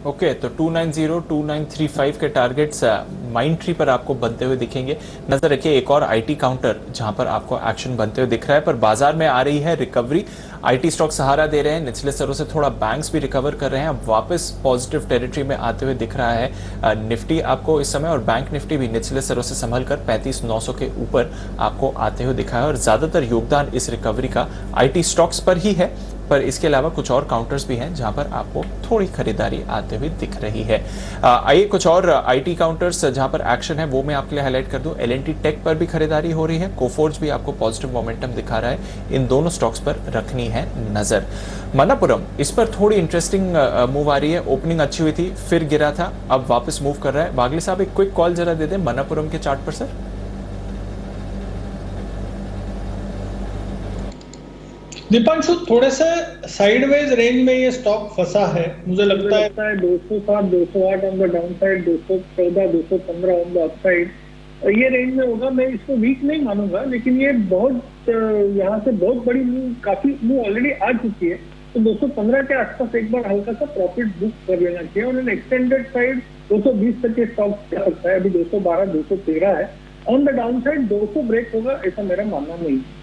ओके, तो 290, 2935 के टारगेट्स माइंड ट्री पर आपको बनते हुए दिखेंगे। नजर रखिए एक और आईटी काउंटर जहां पर आपको एक्शन बनते हुए दिख रहा है, पर बाजार में आ रही है रिकवरी। आईटी स्टॉक सहारा दे रहे हैं, निचले स्तरों से थोड़ा बैंक्स भी रिकवर कर रहे हैं, अब वापस पॉजिटिव टेरिटरी में आते हुए दिख रहा है निफ्टी आपको इस समय, और बैंक निफ्टी भी निचले स्तरों से संभल कर 35,900 के ऊपर आपको आते हुए दिखा है। और ज्यादातर योगदान इस रिकवरी का आईटी स्टॉक्स पर ही है, पर इसके अलावा कुछ और काउंटर्स भी हैं जहां पर आपको थोड़ी खरीदारी आते हुए दिख रही है। आइए कुछ और आईटी काउंटर्स जहां पर एक्शन है वो मैं आपके लिए हाईलाइट कर दूं। एल&टी टेक पर भी खरीदारी हो रही है, कोफोर्ज भी आपको पॉजिटिव मोमेंटम दिखा रहा है। इन दोनों स्टॉक्स पर रखनी है नजर। मन्नापुरम, इस पर थोड़ी इंटरेस्टिंग मूव आ रही है। ओपनिंग अच्छी हुई थी, फिर गिरा था, अब वापस मूव कर रहा है। बागले साहब एक क्विक कॉल जरा दे दें मन्नापुरम के चार्ट पर सर। दीपांशु, थोड़े से साइडवेज रेंज में ये स्टॉक फंसा है, मुझे लगता है 207, 208 on the down side, 214, 215 on the up side, ये रेंज में होगा। मैं इसको वीक नहीं मानूंगा, लेकिन ये बहुत यहाँ से बहुत बड़ी मूव, काफी मूव ऑलरेडी आ चुकी है, तो 215 के आसपास एक बार हल्का सा प्रॉफिट बुक कर लेना चाहिए। और एक्सटेंडेड साइड 220 तक के स्टॉक जा सकता है, अभी 212, 213 है। On the down side 200 break होगा, ऐसा मेरा मानना नहीं है।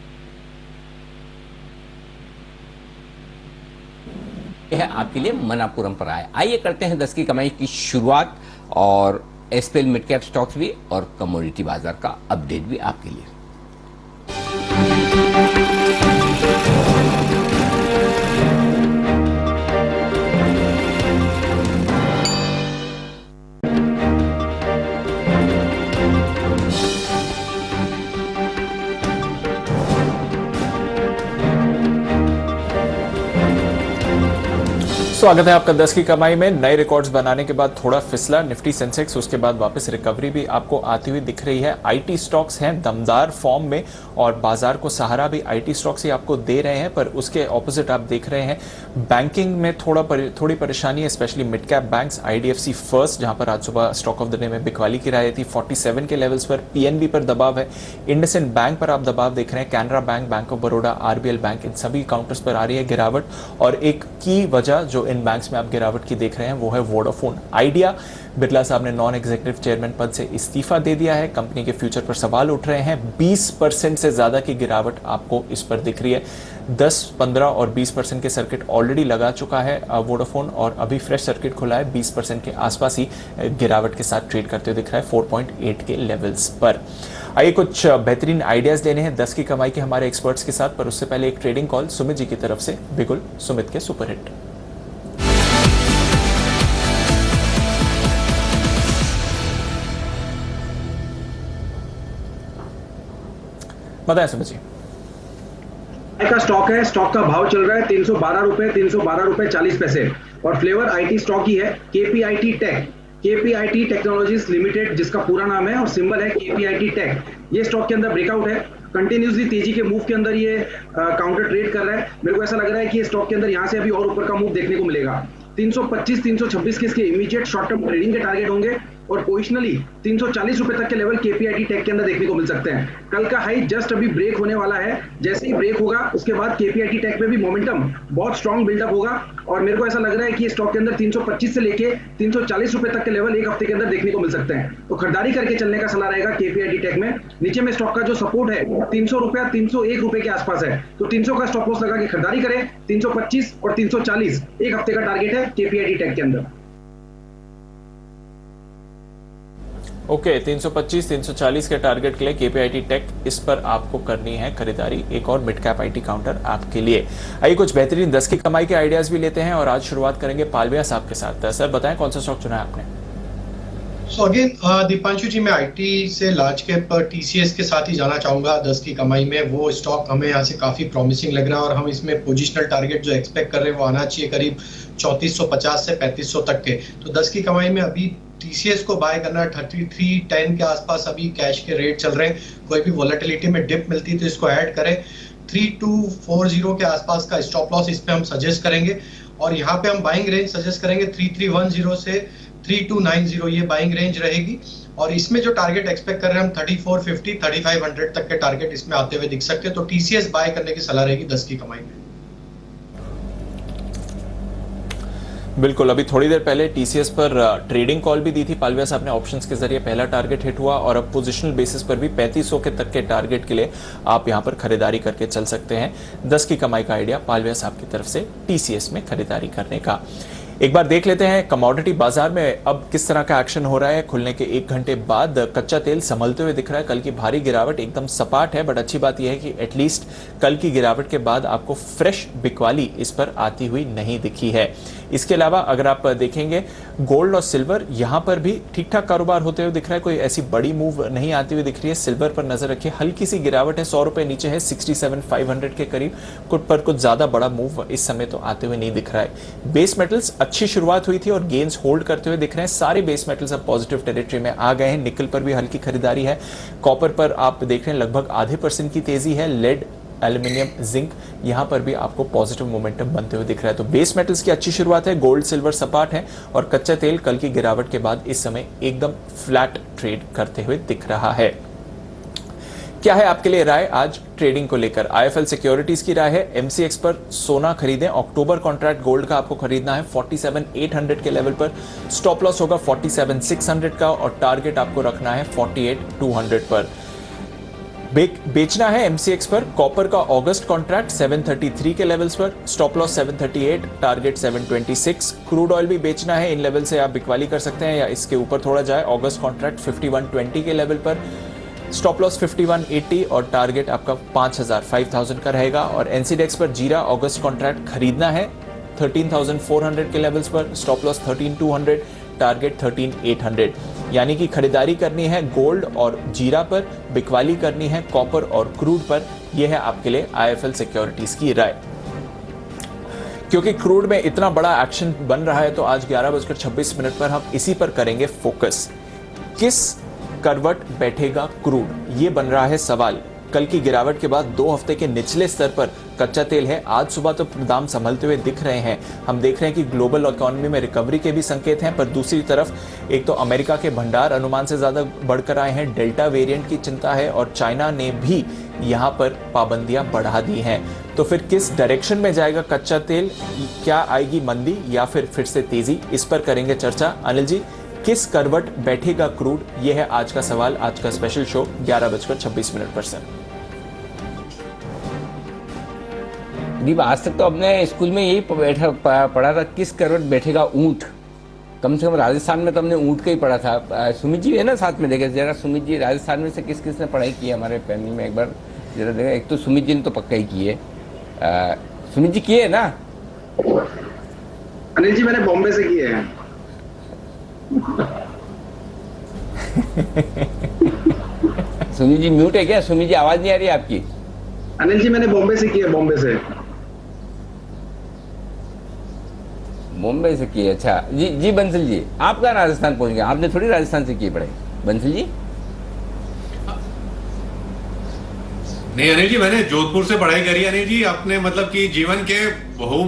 है आपके लिए मनापुरम पर आए। आइए करते हैं 10 की कमाई की शुरुआत, और एसपीएल मिड कैप स्टॉक्स भी और कमोडिटी बाजार का अपडेट भी आपके लिए। स्वागत है आपका 10 की कमाई में। नए रिकॉर्ड्स बनाने के बाद थोड़ा फिसला निफ्टी सेंसेक्स, उसके बाद वापस रिकवरी भी आपको आती हुई दिख रही है। आईटी स्टॉक्स हैं दमदार फॉर्म में, और बाजार को सहारा भी आईटी स्टॉक्स ही आपको दे रहे हैं, पर उसके ऑपोजिट आप देख रहे हैं बैंकिंग में थोड़ी परेशानी है, specially mid cap banks. IDFC first, जहां पर आज सुबह स्टॉक ऑफ द डे में बिकवाली की राय थी 47 के लेवल्स पर। पीएनबी पर दबाव है, इंडसइंड बैंक पर आप दबाव देख रहे हैं, Canara bank, bank of Baroda, RBL bank, इन सभी काउंटर्स पर आ रही है गिरावट। और एक की वजह जो इन बैंक्स में आप गिरावट की देख रहे हैं वो है वोडाफोन आइडिया। बिरला साहब ने नॉन एग्जीक्यूटिव चेयरमैन पद से इस्तीफा दे दिया है, कंपनी के फ्यूचर पर सवाल उठ रहे हैं। 20% से ज्यादा की गिरावट आपको इस पर दिख रही है। 10, 15 और 20% के सर्किट ऑलरेडी लगा चुका है वोडाफोन, और अभी फ्रेश सर्किट खुला है 20% के आसपास ही गिरावट के साथ ट्रेड करते हुए दिख रहा है 4.8 के लेवल्स पर। आइए कुछ बेहतरीन आइडियाज लेने हैं 10 की कमाई के हमारे एक्सपर्ट्स के साथ, पर उससे पहले एक ट्रेडिंग कॉल सुमित जी की तरफ से। बिगुल सुमित के सुपरहिट। बताएं सुमित जी। का स्टॉक है, स्टॉक का भाव चल रहा है 312 रुपए, 312 रुपए 40 पैसे, और फ्लेवर आईटी स्टॉक ही है, KPIT tech, KPIT technologies limited जिसका पूरा नाम है, और सिंबल है केपीआईटी टेक। ये स्टॉक के अंदर ब्रेकआउट है, कंटिन्यूसली तेजी के मूव के अंदर ये काउंटर ट्रेड कर रहा है। मेरे को ऐसा लग रहा है कि ये स्टॉक के अंदर यहाँ से अभी और ऊपर का मूव देखने को मिलेगा। 325, 326 के इसके इमीडिएट शॉर्ट टर्म ट्रेडिंग के टारगेट होंगे, और पोजिशनली 340 रुपए तक के लेवल केपीआईटी टेक के अंदर देखने को मिल सकते हैं। कल का हाई जस्ट अभी ब्रेक होने वाला है, जैसे ही ब्रेक होगा उसके बाद केपीआईटी टेक में भी मोमेंटम बहुत स्ट्रॉन्ग बिल्डअप होगा, और मेरे को ऐसा लग रहा है कि स्टॉक के अंदर 325 से लेके 340 रुपए तक के लेवल एक हफ्ते के अंदर देखने को मिल सकते हैं। तो खरीदारी करके चलने का सलाह रहेगा केपीआईटी टेक में। नीचे में स्टॉक का जो सपोर्ट है 300 रुपया, 301 रुपए के आसपास है, तो 300 का स्टॉप लॉस लगा के खरीदारी करें। 325 और 340 एक हफ्ते का टारगेट है केपीआईटी टेक के अंदर। ओके, 325, 340 के टारगेट के लिए केपीआईटी टेक, इस पर आपको करनी है खरीदारी। एक और मिड कैप आईटी काउंटर आपके लिए। आइए कुछ बेहतरीन 10 की कमाई के आइडियाज भी लेते हैं, और आज शुरुआत करेंगे पालविया साहब के साथ। सर बताएं कौन सा स्टॉक चुना है आपने? सो अगेन दीपांशु जी, मैं आईटी से लार्ज कैप टीसीएस के साथ ही जाना चाहूंगा 10 की कमाई में। वो स्टॉक हमें यहाँ से काफी प्रॉमिसिंग लग रहा है, और हम इसमें पोजिशनल टारगेट जो एक्सपेक्ट कर रहे हैं वो आना चाहिए करीब 3450 से 3500 तक के। तो 10 की कमाई में अभी टीसीएस को बाय करना 3310 के आसपास अभी कैश के रेट चल रहे हैं। कोई भी वोलेटिलिटी में डिप मिलती है तो इसको ऐड करें। 3240 के आसपास का स्टॉप लॉस इस पे हम सजेस्ट करेंगे, और यहाँ पे हम बाइंग रेंज सजेस्ट करेंगे 3310 से 3290, ये बाइंग रेंज रहेगी। और इसमें जो टारगेट एक्सपेक्ट कर रहे हैं हम 3450, 3500 तक के टारगेट इसमें आते हुए दिख सकते हैं। तो टीसीएस बाय करने की सलाह रहेगी 10 की कमाई में। बिल्कुल, अभी थोड़ी देर पहले टीसीएस पर ट्रेडिंग कॉल भी दी थी पालविया साहब ने, ऑप्शंस के जरिए पहला टारगेट हिट हुआ और अब पोजिशनल बेसिस पर भी 3500 के तक के टारगेट के लिए आप यहां पर खरीदारी करके चल सकते हैं। 10 की कमाई का आइडिया पालविया साहब की तरफ से टीसीएस में खरीदारी करने का। एक बार देख लेते हैं कमोडिटी बाजार में अब किस तरह का एक्शन हो रहा है। खुलने के 1 घंटे बाद कच्चा तेल संभलते हुए दिख रहा है। कल की भारी गिरावट एकदम सपाट है, बट अच्छी बात यह है कि एटलीस्ट कल की गिरावट के बाद आपको फ्रेश बिकवाली इस पर आती हुई नहीं दिखी है। इसके अलावा अगर आप देखेंगे गोल्ड और सिल्वर, यहां पर भी ठीक ठाक कारोबार होते हुए दिख रहा है, कोई ऐसी बड़ी मूव नहीं आती हुई दिख रही है। सिल्वर पर नजर रखिए, हल्की सी गिरावट है, 100 रुपए नीचे है 67,500 के करीब, कुछ ज्यादा बड़ा मूव इस समय तो आते हुए नहीं दिख रहा है। बेस मेटल्स अच्छी शुरुआत हुई थी और गेन्स होल्ड करते हुए दिख रहे हैं। सारे बेस मेटल्स अब पॉजिटिव टेरिटरी में आ गए हैं। निकल पर भी हल्की खरीदारी है। कॉपर पर आप देख रहे हैं लगभग आधे % की तेजी है। लेड, एल्यूमिनियम, जिंक, यहां पर भी आपको पॉजिटिव मोमेंटम बनते हुए दिख रहा है। तो बेस मेटल्स की अच्छी शुरुआत है। गोल्ड सिल्वर सपाट है और कच्चा तेल कल की गिरावट के बाद इस समय एकदम फ्लैट ट्रेड करते हुए दिख रहा है। क्या है आपके लिए राय आज ट्रेडिंग को लेकर? आईएफएल सिक्योरिटीज की राय है एमसीएक्स पर सोना खरीदें। अक्टूबर कॉन्ट्रैक्ट गोल्ड का आपको खरीदना है 47,800 के लेवल पर। स्टॉप लॉस होगा 47,600 का और टारगेट आपको रखना है 48,200 पर। बेचना है एमसीएक्स पर कॉपर का अगस्त कॉन्ट्रैक्ट 733 के लेवल्स पर। Stop loss 738, target 726। Crude oil भी बेचना है, इन लेवल से आप बिकवाली कर सकते हैं या इसके ऊपर थोड़ा जाए। अगस्त कॉन्ट्रैक्ट 5120 के लेवल पर। स्टॉप लॉस 5180 और टारगेट आपका 5,000 का रहेगा। और एनसीडेक्स पर जीरा अगस्त कॉन्ट्रैक्ट खरीदना है 13,400 के लेवल्स पर। Stop loss 13,200, target 13,800। यानी कि खरीदारी करनी है गोल्ड और जीरा पर, बिकवाली करनी है कॉपर और क्रूड पर। यह है आपके लिए आईएफएल सिक्योरिटीज की राय। क्योंकि क्रूड में इतना बड़ा एक्शन बन रहा है तो आज 11:26 पर हम इसी पर करेंगे फोकस। किस करवट बैठेगा क्रूड, ये बन रहा है सवाल। कल की गिरावट के बाद 2 हफ्ते के निचले स्तर पर कच्चा तेल है। आज सुबह तो दाम संभलते हुए दिख रहे हैं। हम देख रहे हैं कि ग्लोबल इकोनॉमी में रिकवरी के भी संकेत हैं, पर दूसरी तरफ एक तो अमेरिका के भंडार अनुमान से ज्यादा बढ़कर आए हैं, डेल्टा वेरिएंट की चिंता है और चाइना ने भी यहां पर पाबंदियां बढ़ा दी हैं। तो फिर किस डायरेक्शन में जाएगा कच्चा तेल? क्या आएगी मंदी या फिर से तेजी? इस पर करेंगे चर्चा। अनिल जी, किस करवट बैठेगा क्रूड, यह है आज का सवाल, आज का स्पेशल शो 11:26 पर। सर दीप, आज तक तो अपने स्कूल में यही पढ़ा था, किस करवट बैठेगा ऊंट। कम से कम राजस्थान में तो हमने ऊंट का ही पढ़ा था। सुमित जी है ना साथ में, देखे जरा सुमित जी राजस्थान में से किस किस ने पढ़ाई की है हमारे फैमिली में, एक बार जरा देखा। एक तो सुमित जी ने तो पक्का ही की है। सुमित जी किए है ना? अनिल जी मैंने बॉम्बे से किए हैं। सुमित जी म्यूट है क्या? सुमित जी आवाज नहीं आ रही है आपकी। अनिल जी मैंने बॉम्बे से किया, बॉम्बे से। मुंबई से की? अच्छा जी बंसल जी, आप कहाँ राजस्थान पहुंच गए? आपने थोड़ी राजस्थान से की पढ़ाई, बंसल जी? नहीं अनिल जी, मैंने जोधपुर से पढ़ाई करी। अनिल जी अपने मतलब कि जीवन के बहु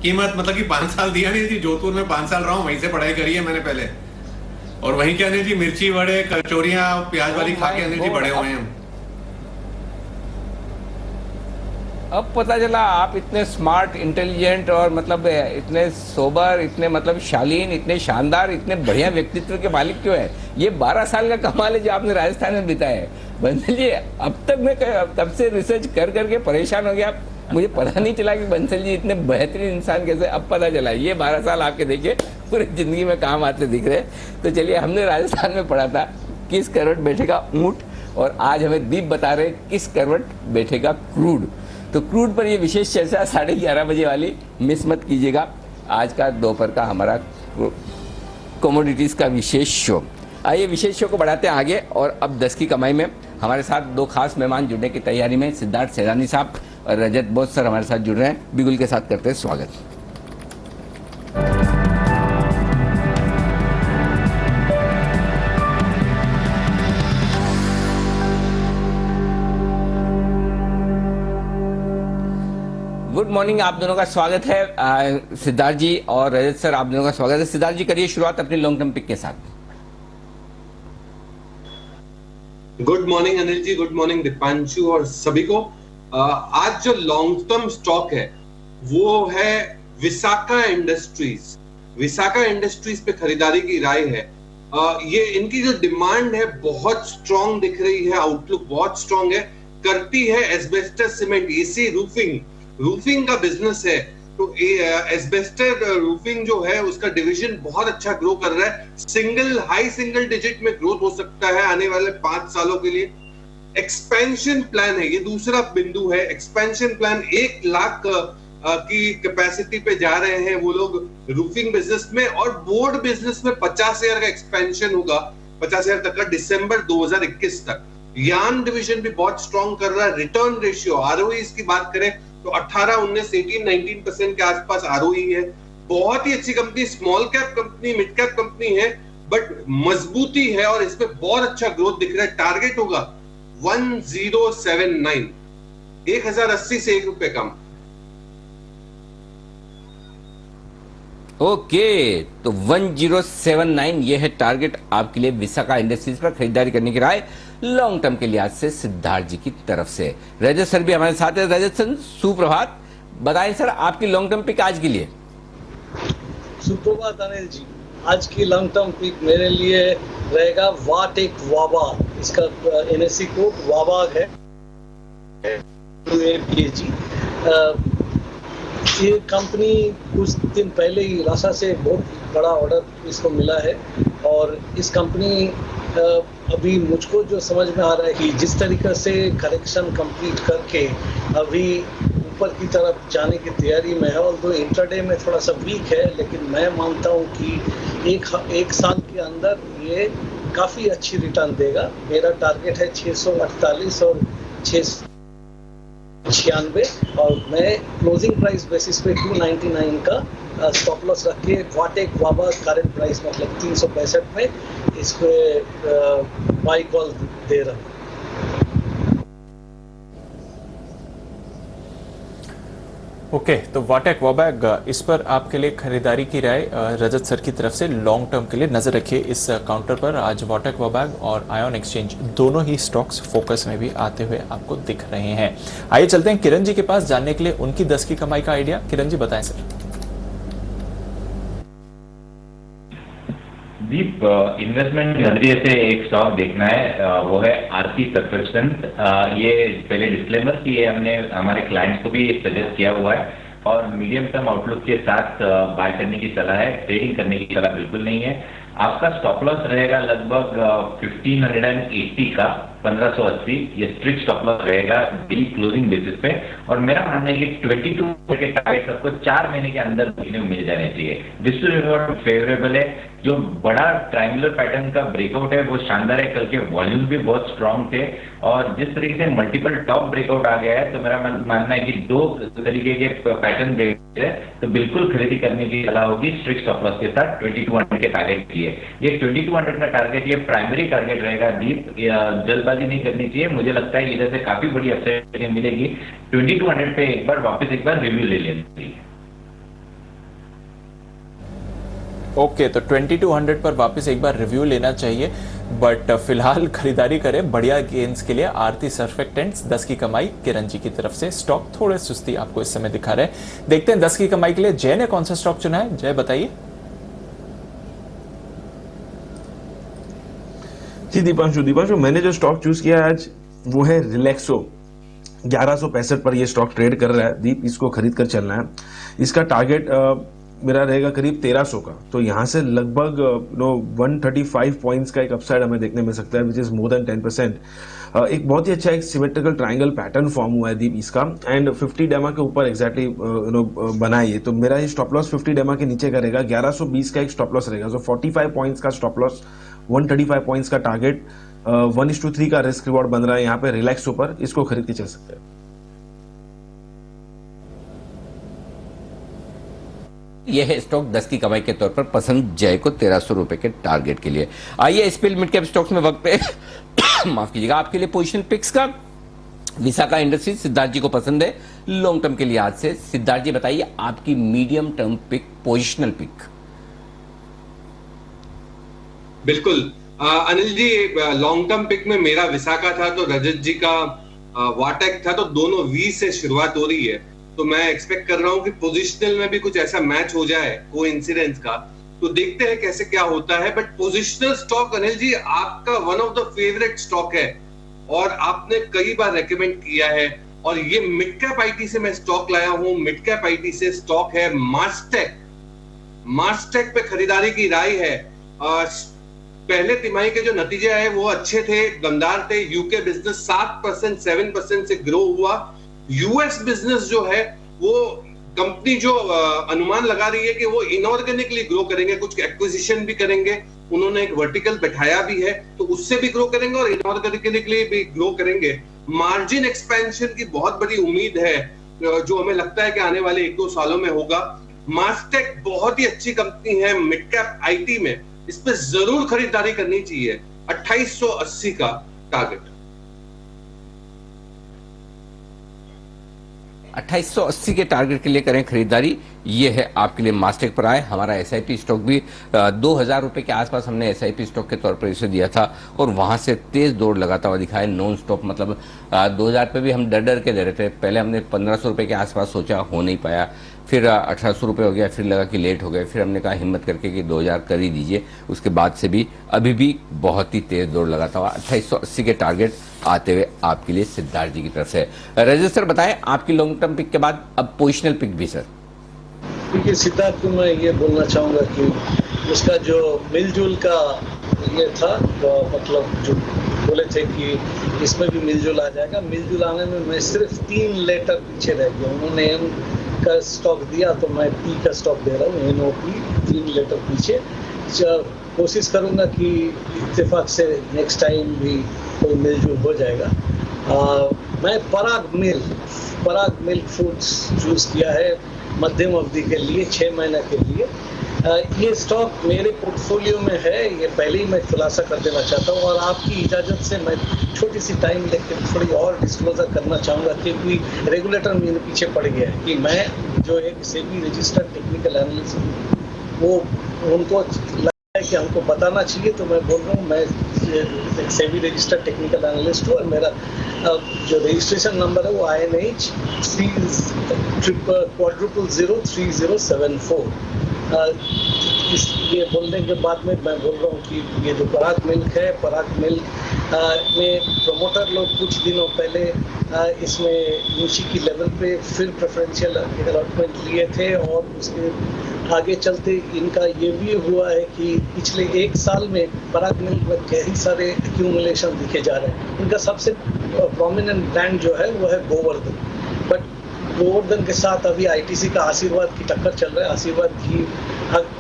कीमत मतलब कि 5 साल दिया। अनिल जी जोधपुर में 5 साल रहा हूँ, वहीं से पढ़ाई करी है मैंने पहले। और वहीं के अनिल जी मिर्ची वड़े, कचौरियां, प्याज वाली खा के अनिल जी बड़े हुए हैं। अब पता चला आप इतने स्मार्ट, इंटेलिजेंट और मतलब इतने सोबर, इतने मतलब शालीन, इतने शानदार, इतने बढ़िया व्यक्तित्व के मालिक क्यों है। ये 12 साल का कमाल है जो आपने राजस्थान में बिताया है। बंसल जी, अब तक मैं तब से रिसर्च कर करके परेशान हो गया, मुझे पता नहीं चला कि बंसल जी इतने बेहतरीन इंसान कैसे। अब पता चला। ये 12 साल आपके देखिए पूरी जिंदगी में काम आते दिख रहे। तो चलिए, हमने राजस्थान में पढ़ा था किस करवट बैठेगा ऊंट, और आज हमें दीप बता रहे किस करवट बैठेगा क्रूड। तो क्रूड पर ये विशेष चर्चा 11:30 बजे वाली मिस मत कीजिएगा। आज का दोपहर का हमारा कमोडिटीज का विशेष शो। आइए विशेष शो को बढ़ाते हैं आगे, और अब 10 की कमाई में हमारे साथ 2 खास मेहमान जुड़ने की तैयारी में, सिद्धार्थ सैलानी साहब और रजत बोस सर हमारे साथ जुड़ रहे हैं। बिगुल के साथ करते हैं स्वागत। गुड मॉर्निंग, आप दोनों का स्वागत है। सिद्धार्थ जी और रजत सर, आप दोनों का स्वागत है। सिद्धार्थ जी, करिए शुरुआत अपनी लॉन्ग टर्म पिक के साथ। गुड मॉर्निंग अनिल जी, गुड मॉर्निंग दीपांशु और सभी को। आज जो लॉन्ग टर्म स्टॉक है वो है विसाका इंडस्ट्रीज पे खरीदारी की राय है। ये इनकी जो डिमांड है बहुत स्ट्रांग दिख रही है, आउटलुक बहुत स्ट्रांग है। करती है एस्बेस्टस सीमेंट, एसी रूफिंग का बिजनेस है, तो एस्बेस्टर रूफिंग जो है उसका डिवीजन बहुत अच्छा ग्रो कर रहा है। हाई सिंगल डिजिट में ग्रोथ हो सकता है आने वाले 5 सालों के लिए। एक्सपेंशन प्लान है, ये दूसरा बिंदु है। एक्सपेंशन प्लान 1 लाख की कैपेसिटी पे जा रहे हैं वो लोग रूफिंग बिजनेस में, और बोर्ड बिजनेस में 50,000 का एक्सपेंशन होगा, 50,000 तक का, दिसंबर 2021 तक। यान डिवीजन भी बहुत स्ट्रांग कर रहा है। रिटर्न रेशियो, आरओई की बात करें तो 18, 19, 18, 19% के आसपास आरओई है। बहुत ही अच्छी company, small cap company, mid cap company है, बट मजबूती है और इसमें बहुत अच्छा ग्रोथ दिख रहा है। टारगेट होगा 1079, 1080 से ₹1 कम। ओके, तो 1079 ये है टारगेट आपके लिए विसाका इंडस्ट्रीज पर खरीदारी करने की राय लॉन्ग टर्म के लिहाज से सिद्धार्थ जी की तरफ से। रजत सर भी हमारे साथ है। रजत सर, सुप्रभात। बताएं सर, आपकी लॉन्ग टर्म पिक आज के लिए। सुप्रभात अनिल जी, आज की लॉन्ग टर्म पिक मेरे लिए रहेगा वाटेक वाबा। इसका एनएससी कोड वाबा है, ये कंपनी कुछ दिन पहले ही राशा से बहुत बड़ा ऑर्डर इसको मिला है, और इस कंपनी अभी मुझको जो समझ में आ रहा है कि जिस तरीके से करेक्शन कंप्लीट करके अभी ऊपर की तरफ जाने की तैयारी में है, और तो इंट्राडे में थोड़ा सा वीक है, लेकिन मैं मानता हूँ कि एक साल के अंदर ये काफ़ी अच्छी रिटर्न देगा। मेरा टारगेट है 648 और 696, और मैं क्लोजिंग प्राइस बेसिस पे 299 का स्टॉप लॉस रख के वाटेक वाबा करंट प्राइस मतलब 365 में इस पे बाई कॉल दे रहा हूँ। ओके, तो वाटेक वाबैग, इस पर आपके लिए खरीदारी की राय रजत सर की तरफ से। लॉन्ग टर्म के लिए नजर रखिए इस काउंटर पर। आज वाटेक वाबैग और आयन एक्सचेंज दोनों ही स्टॉक्स फोकस में भी आते हुए आपको दिख रहे हैं। आइए चलते हैं किरण जी के पास जानने के लिए उनकी 10 की कमाई का आइडिया। किरण जी बताएं सर। दीप, इन्वेस्टमेंट नजरिए से एक स्टॉक देखना है, वो है आरती सर्फेक्टेंट। ये पहले डिस्क्लेमर कि ये हमने हमारे क्लाइंट्स को भी सजेस्ट किया हुआ है, और मीडियम टर्म आउटलुक के साथ बाय करने की सलाह है, ट्रेडिंग करने की सलाह बिल्कुल नहीं है। आपका स्टॉप लॉस रहेगा लगभग 1580 का, 1580, ये स्ट्रिक्ट स्टॉप लॉस रहेगा डेली क्लोजिंग बेसिस पे। और मेरा मानना है कि 22 के टारगेट सबको 4 महीने के अंदर मिल जाने चाहिए। डिस्ट्रीब्यूटर फेवरेबल है, जो बड़ा ट्रायंगुलर पैटर्न का ब्रेकआउट है वो शानदार है। कल के वॉल्यूम भी बहुत स्ट्रांग थे, और जिस तरीके से मल्टीपल टॉप ब्रेकआउट आ गया है, तो मेरा मानना है कि 2 तरीके के पैटर्न ब्रेक है, तो बिल्कुल खरीदी करने की सलाह होगी स्ट्रिक्ट स्टॉप लॉस के साथ 2200 के टारगेट की है। ये 2200 का टारगेट ये प्राइमरी टारगेट रहेगा। दीप, जल्दबाजी नहीं करनी चाहिए। मुझे लगता है इधर से काफी बड़ी अपसाइड मिलेगी। 2200 पे एक बार रिव्यू ले लेना चाहिए। ओके, तो 2200 पर वापस एक बार रिव्यू लेना चाहिए, बट फिलहाल खरीदारी करें बढ़िया गेन्स के लिए। आरती सर्फेक्टेंट्स 10 की कमाई किरण जी की तरफ से। स्टॉक थोड़े सुस्ती आपको इस समय दिखा रहे हैं। देखते हैं 10 की कमाई के लिए जय ने कौन सा स्टॉक चुना है। जय बताइए। जी दीपांशु, मैंने जो स्टॉक चूज किया आज वो है रिलैक्सो। 1165 पर ये स्टॉक ट्रेड कर रहा है। दीप, इसको खरीद कर चलना है। इसका टारगेट मेरा रहेगा करीब 1300 का, तो यहाँ से लगभग 135 पॉइंट्स का एक अपसाइड हमें देखने मिल सकता है, विच इज मोर देन 10%। एक बहुत ही अच्छा एक सिमेट्रिकल ट्रायंगल पैटर्न फॉर्म हुआ है दीप इसका, एंड 50 डेमा के ऊपर एग्जैक्टली बना है ये। तो मेरा ये स्टॉप लॉस 50 डेमा के नीचे का रहेगा। 1120 का एक स्टॉप लॉस रहेगा, सो 45 पॉइंट्स का स्टॉप लॉस, 135 पॉइंट्स का टारगेट, 1:3 का रिस्क रिवॉर्ड बन रहा है यहाँ पे रिलैक्स ऊपर। इसको खरीद के चल सकते हैं। यह है स्टॉक 10 की कमाई के तौर पर पसंद जय को 1300 रुपए के टारगेट के लिए। आइए स्पिल मिड कैप स्टॉक्स में वक्त पे माफ कीजिएगा आपके लिए पोजीशन पिक्स का। विसाका इंडस्ट्रीज सिद्धार्थ जी को पसंद है लॉन्ग टर्म के लिहाज से। सिद्धार्थ जी बताइए आपकी medium term pick, positional pick. बिल्कुल Anil ji, long term pick में मेरा विसाका था, तो रजत जी का वाटेक था, तो दोनों वी से शुरुआत हो रही है। तो तो मैं एक्सपेक्ट कर रहा हूँ कि पोजिशनल में भी कुछ ऐसा मैच हो जाए कोइंसिडेंस का, तो देखते हैं कैसे क्या होता है। But positional stock Anil ji आपका one of the favourite stock है और आपने कई बार रेकमेंड किया है, और ये मिड कैप आईटी से मैं स्टॉक लाया हूं। मिड कैप आईटी से स्टॉक है मास्टेक। मास्टेक पे खरीदारी की राय है। पहले तिमाही के जो नतीजे आए वो अच्छे थे, दमदार थे। यूके बिजनेस 7% 7% से ग्रो हुआ। यूएस बिजनेस जो है वो कंपनी जो अनुमान लगा रही है कि वो इनऑर्गेनिकली ग्रो करेंगे, कुछ एक्विजिशन भी करेंगे। उन्होंने एक वर्टिकल बैठाया भी है, तो उससे भी ग्रो करेंगे और इनऑर्गेनिकली भी ग्रो करेंगे। मार्जिन एक्सपेंशन की बहुत बड़ी उम्मीद है जो हमें लगता है कि आने वाले 1-2 सालों में होगा। मास्टेक बहुत ही अच्छी कंपनी है मिड कैप आईटी में, इस पे जरूर खरीदारी करनी चाहिए। 2880 का टारगेट। 2880 के टारगेट के लिए करें खरीदारी। ये है आपके लिए मास्टेक पर आए। हमारा एसआईपी स्टॉक भी 2000 रुपए के आसपास हमने एसआईपी स्टॉक के तौर पर इसे दिया था और वहां से तेज दौड़ लगाता हुआ दिखा है नॉन स्टॉप। मतलब 2000 पे भी हम डर के दे रहे थे। पहले हमने 1500 रुपए के आसपास सोचा, हो नहीं पाया। फिर 1800 रुपए हो गया, फिर लगा कि लेट हो गए। फिर हमने कहा हिम्मत करके कि 2000 कर ही दीजिए। उसके बाद से भी अभी भी बहुत ही तेज दौड़ लगाता हुआ 2880 के टारगेट आते हुए आपके लिए सिद्धार्थ जी की तरफ से। रजिस्टर बताएं आपकी लॉन्ग टर्म पिक के बाद अब पोजिशनल पिक भी सर। देखिए सिद्धार्थ को मैं ये बोलना चाहूंगा कि उसका जो मिलजुल का ये था, मतलब जो बोले थे कि इसमें भी मिलजुल आ जाएगा, मिलजुल आने में मैं सिर्फ 3 लेटर पीछे रह गया। उन्होंने एम का स्टॉक दिया तो मैं पी का स्टॉक दे रहा हूँ, NOP 3 लेटर पीछे। कोशिश करूंगा कि इत्तेफाक से नेक्स्ट टाइम भी कोई मिलजुल हो जाएगा। मैं पराग मिल्क फूड्स चूज किया है मध्यम अवधि के लिए, 6 महीने के लिए। ये स्टॉक मेरे पोर्टफोलियो में है, ये पहले ही मैं खुलासा कर देना चाहता हूँ। और आपकी इजाज़त से मैं छोटी सी टाइम लेकर थोड़ी और डिस्क्लोजर करना चाहूँगा, क्योंकि रेगुलेटर मेरे पीछे पड़ गया है कि मैं जो एक सेबी रजिस्टर्ड टेक्निकल एनालिस्ट हूँ, वो उनको लगा है कि हमको बताना चाहिए, तो मैं बोल रहा हूँ मैं एक सेबी रजिस्टर्ड टेक्निकल एनालिस्ट हूँ और मेरा जो रजिस्ट्रेशन नंबर है वो INH 0003074। ये बोलने के बाद में मैं बोल रहा हूँ कि ये जो पराग मिल्क है, पराग मिल्क में प्रमोटर लोग कुछ दिनों पहले इसमें नीचे की लेवल पे फिर प्रेफरेंशियल अलॉटमेंट लिए थे, और उसके आगे चलते इनका ये भी हुआ है कि पिछले 1 साल में पराग मिल्क में कई सारे एक्यूमुलेशन दिखे जा रहे हैं। इनका सबसे प्रोमिनेंट ब्रांड जो है वो है गोवर्धन, बट गोवर्धन के साथ अभी ITC का आशीर्वाद की टक्कर चल रहा है। आशीर्वाद की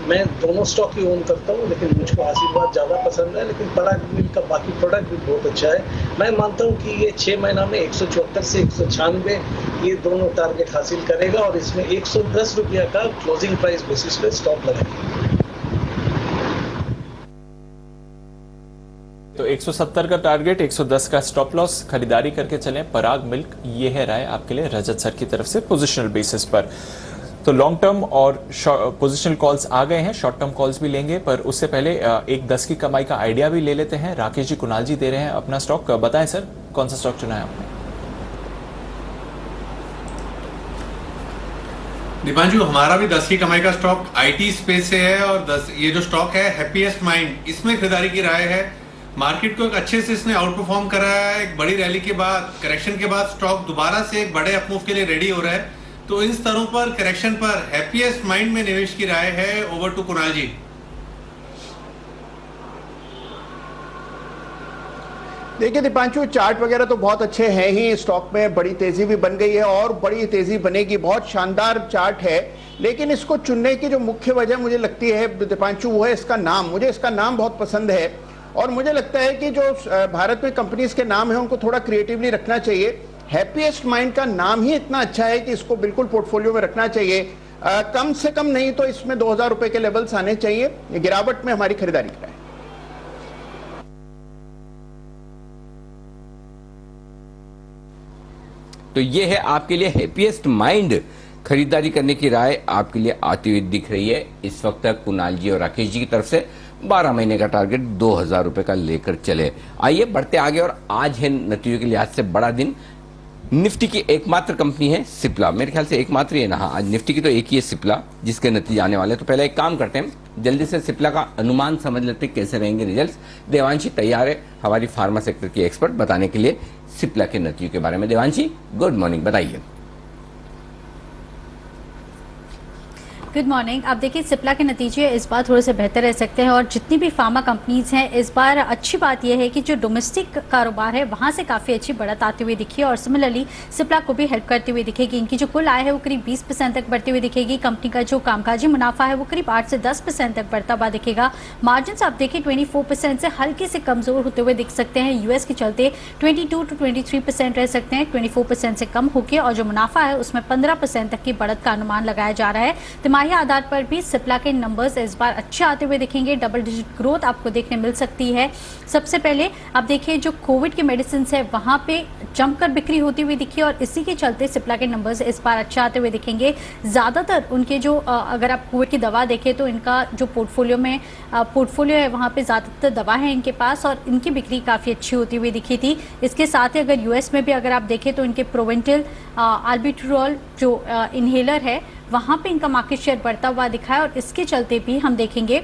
मैं दोनों स्टॉक ही ओन करता हूँ, लेकिन मुझको आशीर्वाद ज़्यादा पसंद है, लेकिन पराग मिल्क का बाकी प्रोडक्ट भी बहुत अच्छा है। मैं मानता हूँ कि ये 6 महीना में 174 से 196 ये दोनों टारगेट हासिल करेगा और इसमें 110 रुपया का क्लोजिंग प्राइस बेसिस पे स्टॉप लगाएगा। तो 170 का टारगेट, 110 का स्टॉप लॉस, खरीदारी करके चलें पराग मिल्क। ये है राय आपके लिए रजत सर की तरफ से पोजिशनल बेसिस पर। तो लॉन्ग टर्म और पोजिशनल कॉल्स आ गए हैं, शॉर्ट टर्म कॉल्स भी लेंगे, पर उससे पहले एक 10 की कमाई का आइडिया भी ले लेते हैं। राकेश जी, कुणाल जी दे रहे हैं अपना स्टॉक। बताएं सर, कौन सा स्टॉक चुना है आपने? दीपांशु, हमारा भी 10 की कमाई का स्टॉक IT स्पेस से है और 10 ये जो स्टॉक है हैप्पीएस्ट माइंड, इसमें खरीदारी की राय है। मार्केट को एक अच्छे से इसने आउट परफॉर्म करा है। एक बड़ी रैली के बाद, करेक्शन के बाद स्टॉक दोबारा से एक बड़े अपमूव के लिए रेडी हो रहा है। तो इन स्तरों पर करेक्शन पर हैप्पीएस्ट माइंड में निवेश की राय है। ओवर टू कुणाल जी। देखिए दीपांशु, चार्ट वगैरह तो बहुत अच्छे हैं ही, स्टॉक में बड़ी तेजी भी बन गई है और बड़ी तेजी बनेगी। बहुत शानदार चार्ट है, लेकिन इसको चुनने की जो मुख्य वजह मुझे लगती है दीपांशु, वो है इसका नाम। मुझे इसका नाम बहुत पसंद है और मुझे लगता है कि जो भारत में कंपनीज के नाम है उनको थोड़ा क्रिएटिवली रखना चाहिए। हैप्पीएस्ट माइंड का नाम ही इतना अच्छा है कि इसको बिल्कुल पोर्टफोलियो में रखना चाहिए। कम से कम नहीं तो इसमें 2000 रुपए के लेवल्स आने चाहिए। गिरावट में हमारी खरीदारी कराएं। तो ये है आपके लिए हैप्पीएस्ट माइंड, खरीदारी करने की राय आपके लिए आती हुई दिख रही है इस वक्त तक कुणाल जी और राकेश जी की तरफ से। 12 महीने का टारगेट 2000 रुपए का लेकर चले। आइए बढ़ते आगे, और आज है नतीजों के लिहाज से बड़ा दिन। निफ्टी की एकमात्र कंपनी है सिप्ला, मेरे ख्याल से एकमात्र ही है ना। हाँ, आज निफ्टी की तो एक ही है सिप्ला, जिसके नतीजे आने वाले हैं। तो पहले एक काम करते हैं, जल्दी से सिप्ला का अनुमान समझ लेते हैं कैसे रहेंगे रिजल्ट्स। देवांशी तैयार है हमारी फार्मा सेक्टर की एक्सपर्ट बताने के लिए सिप्ला के नतीजों के बारे में। देवांशी, गुड मॉर्निंग, बताइए। Good morning. अब देखिए सिप्ला के नतीजे इस बार थोड़े से बेहतर रह सकते हैं और जितनी भी फार्मा कंपनीज हैं इस बार अच्छी बात यह है कि जो डोमेस्टिक कारोबार है वहां से काफ़ी अच्छी बढ़त आती हुई दिखी है और सिमिलरली सिप्ला को भी हेल्प करती हुई दिखेगी। इनकी जो कुल आय है वो करीब 20% तक बढ़ती हुई दिखेगी। कंपनी का जो कामकाजी मुनाफा है वो करीब 8 से 10% तक बढ़ता हुआ दिखेगा। मार्जिन आप देखिए 24% से हल्के से कमजोर होते हुए दिख सकते हैं। यूएस के चलते 22 to 23% रह सकते हैं, 24% से कम होकर, और जो मुनाफा है उसमें 15% तक की बढ़त का अनुमान लगाया जा रहा है। तिमाही आधार पर भी सिप्ला के नंबर्स इस बार अच्छे आते हुए दिखेंगे। डबल डिजिट ग्रोथ आपको देखने मिल सकती है। सबसे पहले आप देखिए जो कोविड के मेडिसिन है वहां पे जमकर बिक्री होती हुई दिखी और इसी के चलते सिप्ला के नंबर्स इस बार अच्छे आते हुए दिखेंगे। ज्यादातर उनके जो अगर आप कोविड की दवा देखें तो इनका जो पोर्टफोलियो है वहां पे ज्यादातर दवा है इनके पास और इनकी बिक्री काफी अच्छी होती हुई दिखी थी। इसके साथ ही अगर यूएस में भी अगर आप देखें तो इनके प्रोवेंटिल आल्बिट्रोल जो इनहेलर है वहाँ पे इनका मार्केट शेयर बढ़ता हुआ दिखा है और इसके चलते भी हम देखेंगे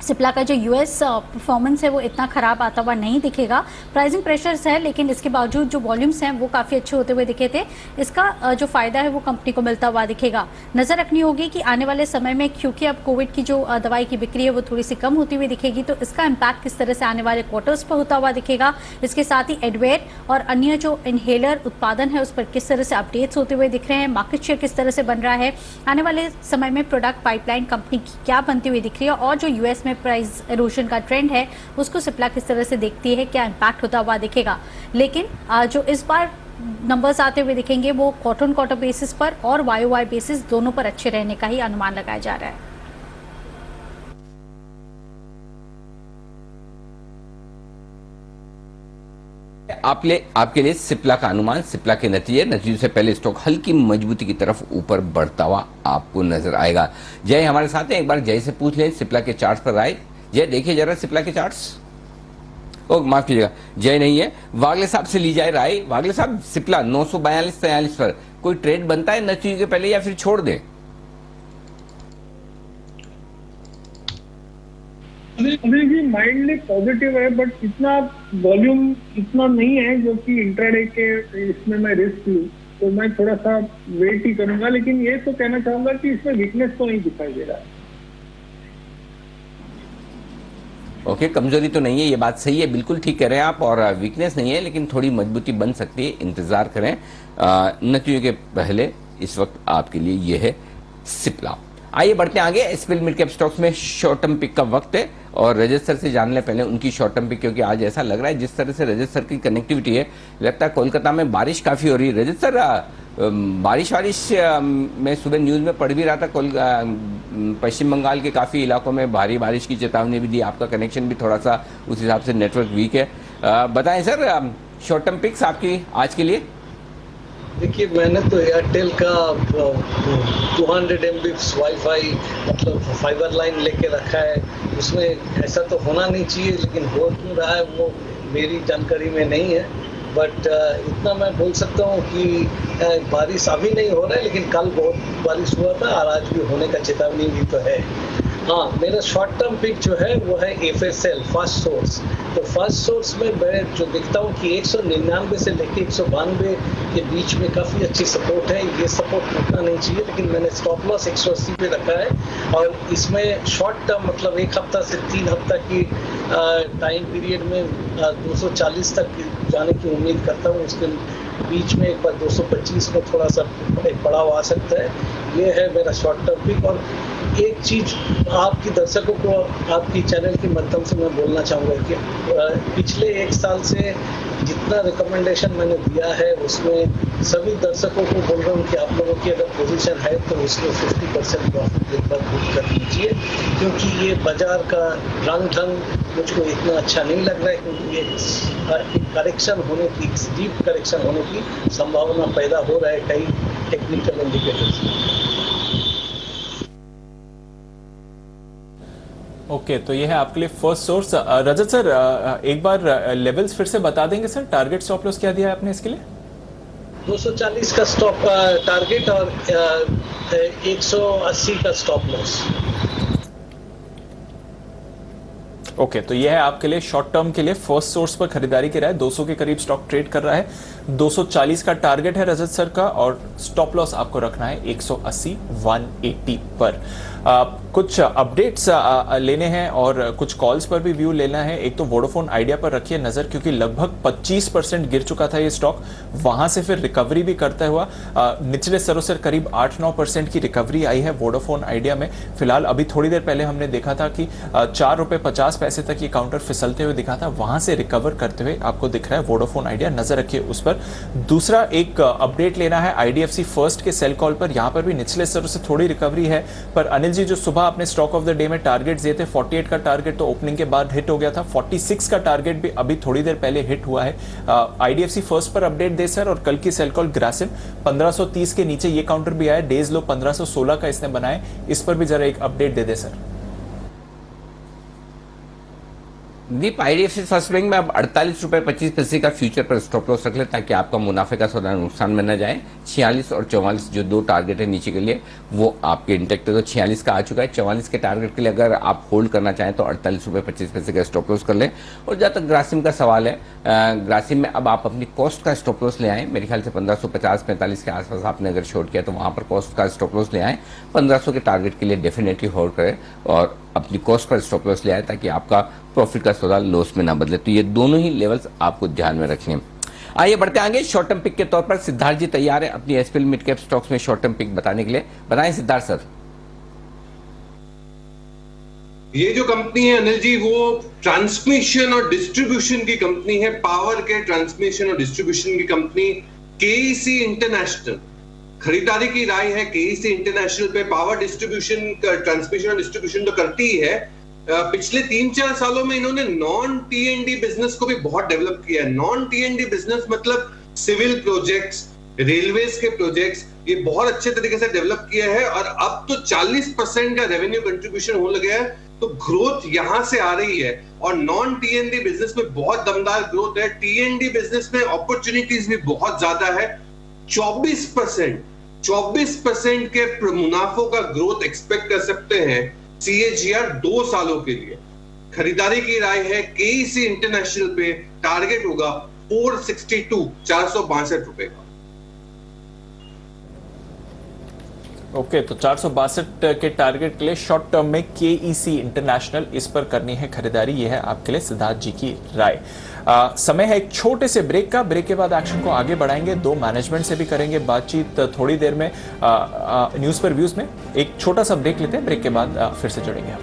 सिप्ला का जो यूएस परफॉर्मेंस है वो इतना खराब आता हुआ नहीं दिखेगा। प्राइसिंग प्रेशर्स है लेकिन इसके बावजूद जो वॉल्यूम्स हैं वो काफ़ी अच्छे होते हुए दिखे थे। इसका जो फायदा है वो कंपनी को मिलता हुआ दिखेगा। नज़र रखनी होगी कि आने वाले समय में क्योंकि अब कोविड की जो दवाई की बिक्री है वो थोड़ी सी कम होती हुई दिखेगी तो इसका इम्पैक्ट किस तरह से आने वाले क्वार्टर्स पर होता हुआ दिखेगा। इसके साथ ही एडवेयर और अन्य जो इनहेलर उत्पादन है उस पर किस तरह से अपडेट्स होते हुए दिख रहे हैं, मार्केट शेयर किस तरह से बन रहा है, आने वाले समय में प्रोडक्ट पाइपलाइन कंपनी की क्या बनती हुई दिख रही है और जो यूएस में प्राइस एरोजन का ट्रेंड है उसको सिप्ला किस तरह से देखती है, क्या इम्पैक्ट होता हुआ दिखेगा। लेकिन जो इस बार नंबर्स आते हुए दिखेंगे वो क्वार्टर ऑन क्वार्टर बेसिस पर और वाई बेसिस दोनों पर अच्छे रहने का ही अनुमान लगाया जा रहा है। आपके लिए सिप्ला का अनुमान, सिप्ला के नतीजे से पहले स्टॉक हल्की मजबूती की तरफ ऊपर बढ़ता हुआ आपको नजर आएगा। जय हमारे साथ हैं, एक बार जय से पूछ लें सिप्ला के चार्ट्स पर राय। जय देखिए जरा सिप्ला के चार्ट्स। ओ माफ कीजिएगा, जय नहीं है, वागले साहब से ली जाए राय। वागले साहब, सिप्ला 942-43 पर कोई ट्रेड बनता है नतीजे के पहले या फिर छोड़ दें? अभी भी माइंडली पॉजिटिव है बट इतना वॉल्यूम इतना नहीं है जो कि इंट्राडे के इसमें मैं रिस्क लूं, तो मैं थोड़ा सा वेट ही करूंगा। लेकिन ये तो कहना चाहूंगा कि इसमें वीकनेस तो नहीं दिखाई दे रहा है। ओके, कमजोरी तो नहीं है, ये बात सही है, बिल्कुल ठीक कह रहे हैं आप, और वीकनेस नहीं है लेकिन थोड़ी मजबूती बन सकती है, इंतजार करें। नतीजों के पहले इस वक्त आपके लिए ये है सिप्ला। आइए बढ़ते हैं आगे। एसपीएल मिड कैप स्टॉक्स में शॉर्ट टर्म पिक का वक्त है और रजत सर से जान लें पहले उनकी शॉर्ट टर्म पिक, क्योंकि आज ऐसा लग रहा है जिस तरह से रजत सर की कनेक्टिविटी है लगता है कोलकाता में बारिश काफी हो रही है। रजत सर, बारिश मैं सुबह न्यूज में पढ़ भी रहा था, पश्चिम बंगाल के काफी इलाकों में भारी बारिश की चेतावनी भी दी। आपका कनेक्शन भी थोड़ा सा उस हिसाब से नेटवर्क वीक है, बताएं सर शॉर्ट टर्म पिक्स आपकी आज के लिए। देखिए मैंने तो एयरटेल का 200 MB वाईफाई मतलब फाइबर लाइन लेके रखा है, उसमें ऐसा तो होना नहीं चाहिए लेकिन हो क्यों रहा है वो मेरी जानकारी में नहीं है। बट इतना मैं बोल सकता हूँ कि बारिश अभी नहीं हो रहा है लेकिन कल बहुत बारिश हुआ था और आज भी होने का चेतावनी भी तो है। हाँ, मेरा शॉर्ट टर्म पिक जो है वो है FSL फर्स्ट सोर्स। तो फर्स्ट सोर्स में मैं जो देखता हूँ कि 199 से लेके 192 के बीच में काफ़ी अच्छी सपोर्ट है। ये सपोर्ट टूटना नहीं चाहिए लेकिन मैंने स्टॉप लॉस 180 पे रखा है और इसमें शॉर्ट टर्म मतलब 1 हफ्ता से 3 हफ्ता की टाइम पीरियड में 240 तक जाने की उम्मीद करता हूँ। उसके बीच में एक बार 225 में थोड़ा सा एक पड़ाव आ सकता है। ये है मेरा शॉर्ट टर्म पिक। और एक चीज आपकी दर्शकों को आपकी चैनल के माध्यम से मैं बोलना चाहूँगा कि पिछले 1 साल से जितना रिकमेंडेशन मैंने दिया है उसमें सभी दर्शकों को बोल रहा हूँ कि आप लोगों की अगर पोजीशन है तो उसमें 50% प्रॉफिट एक बार बुक कर लीजिए, क्योंकि ये बाजार का रंग ढंग मुझको इतना अच्छा नहीं लग रहा है, क्योंकि ये करेक्शन होने की, डीप करेक्शन होने की संभावना पैदा हो रहा है कई टेक्निकल इंडिकेटर्स। ओके, तो ये है आपके लिए फर्स्ट सोर्स। रजत सर एक बार लेवल्स फिर से बता देंगे सर, टारगेट स्टॉप लॉस क्या दिया है आपने इसके लिए? 240 का स्टॉप टारगेट और 180 का स्टॉप लॉस। ओके, तो यह है आपके लिए शॉर्ट टर्म के लिए फर्स्ट सोर्स पर खरीदारी की राय। 200 के करीब स्टॉक ट्रेड कर रहा है, 240 का टारगेट है रजत सर का, और स्टॉप लॉस आपको रखना है 180 180 पर। कुछ अपडेट्स लेने हैं और कुछ कॉल्स पर भी व्यू लेना है। एक तो वोडाफोन आइडिया पर रखिए नजर, क्योंकि लगभग 25% गिर चुका था ये स्टॉक, वहां से फिर रिकवरी भी करता हुआ निचले स्तरों से करीब 8-9% की रिकवरी आई है वोडाफोन आइडिया में। फिलहाल अभी थोड़ी देर पहले हमने देखा था कि 4 रुपए 50 पैसे तक ये काउंटर फिसलते हुए दिखा था, वहां से रिकवर करते हुए आपको दिख रहा है वोडाफोन आइडिया, नजर रखिए उस पर। दूसरा एक अपडेट लेना है आईडीएफसी फर्स्ट के सेल कॉल पर, यहां पर भी निचले स्तरों से थोड़ी रिकवरी है, पर अनिल जी जो सुबह आपने स्टॉक ऑफ द डे में टारगेट दिए थे, 48 का टारगेट तो ओपनिंग के बाद हिट हो गया था, 46 का टारगेट भी अभी थोड़ी देर पहले हिट हुआ है। आईडीएफसी फर्स्ट पर अपडेट दे सर, और कल की सेल कॉल ग्रासिम 1530 के नीचे ये काउंटर भी आया, डेज लो 1516 का इसने बनाए, इस पर भी जरा एक अपडेट दे दे सर। दीप, आईडीएफसी फर्स्ट बैंक में अब 48 रुपए 25 पैसे का फ्यूचर पर स्टॉप लॉस रख ले, ताकि आपका मुनाफे का सौदा नुकसान में न जाए। 46 और 44 जो दो टारगेट है नीचे के लिए, वो आपके इंटेक्ट है, तो 46 का आ चुका है। 44 के टारगेट के लिए अगर आप होल्ड करना चाहें तो 48 रुपए 25 पैसे का स्टॉप लॉस कर लें। और जहाँ तक ग्रासिम का सवाल है, ग्रासिम में अब आप अपनी कॉस्ट का स्टॉप लॉस ले आए। मेरे ख्याल से 1550-45 के आसपास आपने अगर शॉर्ट किया तो वहां पर कॉस्ट का स्टॉप लॉस ले आए। 1500 के टारगेट के लिए डेफिनेटली होल्ड करें और अपनी कॉस्ट का स्टॉप लॉस ले आए, ताकि आपका प्रॉफिट का सौदा लॉस में ना बदले। तो ये दोनों ही लेवल्स आपको ध्यान में रखने हैं। आइए बढ़ते आगे। शॉर्ट टर्म पिक के तौर पर सिद्धार्थ जी तैयार है अपनी एसपीएल मिड कैप स्टॉक्स में शॉर्ट टर्म पिक बताने के लिए। बताएं सिद्धार्थ सर। ये जो कंपनी है अनिल जी, वो ट्रांसमिशन और डिस्ट्रीब्यूशन की कंपनी है, पावर के ट्रांसमिशन और डिस्ट्रीब्यूशन की कंपनी केईसी इंटरनेशनल। खरीदारी की राय है केईसी इंटरनेशनल पे। पावर डिस्ट्रीब्यूशन, ट्रांसमिशन और डिस्ट्रीब्यूशन तो करती ही है। पिछले 3-4 सालों में इन्होंने नॉन टीएनडी बिजनेस को भी बहुत डेवलप किया है। नॉन टीएनडी बिजनेस मतलब सिविल प्रोजेक्ट्स, रेलवेज के प्रोजेक्ट्स, ये बहुत अच्छे तरीके से डेवलप किया है, और अब तो 40% का रेवेन्यू कंट्रीब्यूशन होने लगा है। तो ग्रोथ यहां से आ रही है, और नॉन टीएनडी बिजनेस में बहुत दमदार ग्रोथ है। टीएनडी बिजनेस में अपॉर्चुनिटीज भी बहुत ज्यादा है। 24% के मुनाफों का ग्रोथ एक्सपेक्ट कर सकते हैं CAGR 2 सालों के लिए। खरीदारी की राय है केईसी इंटरनेशनल पे। टारगेट होगा 462 रुपए का। ओके, तो 462 के टारगेट के लिए शॉर्ट टर्म में केईसी इंटरनेशनल, इस पर करनी है खरीदारी। यह है आपके लिए सिद्धार्थ जी की राय। समय है एक छोटे से ब्रेक का। ब्रेक के बाद एक्शन को आगे बढ़ाएंगे, दो मैनेजमेंट से भी करेंगे बातचीत थोड़ी देर में न्यूज पर व्यूज में। एक छोटा सा ब्रेक लेते हैं, ब्रेक के बाद फिर से जुड़ेंगे हम।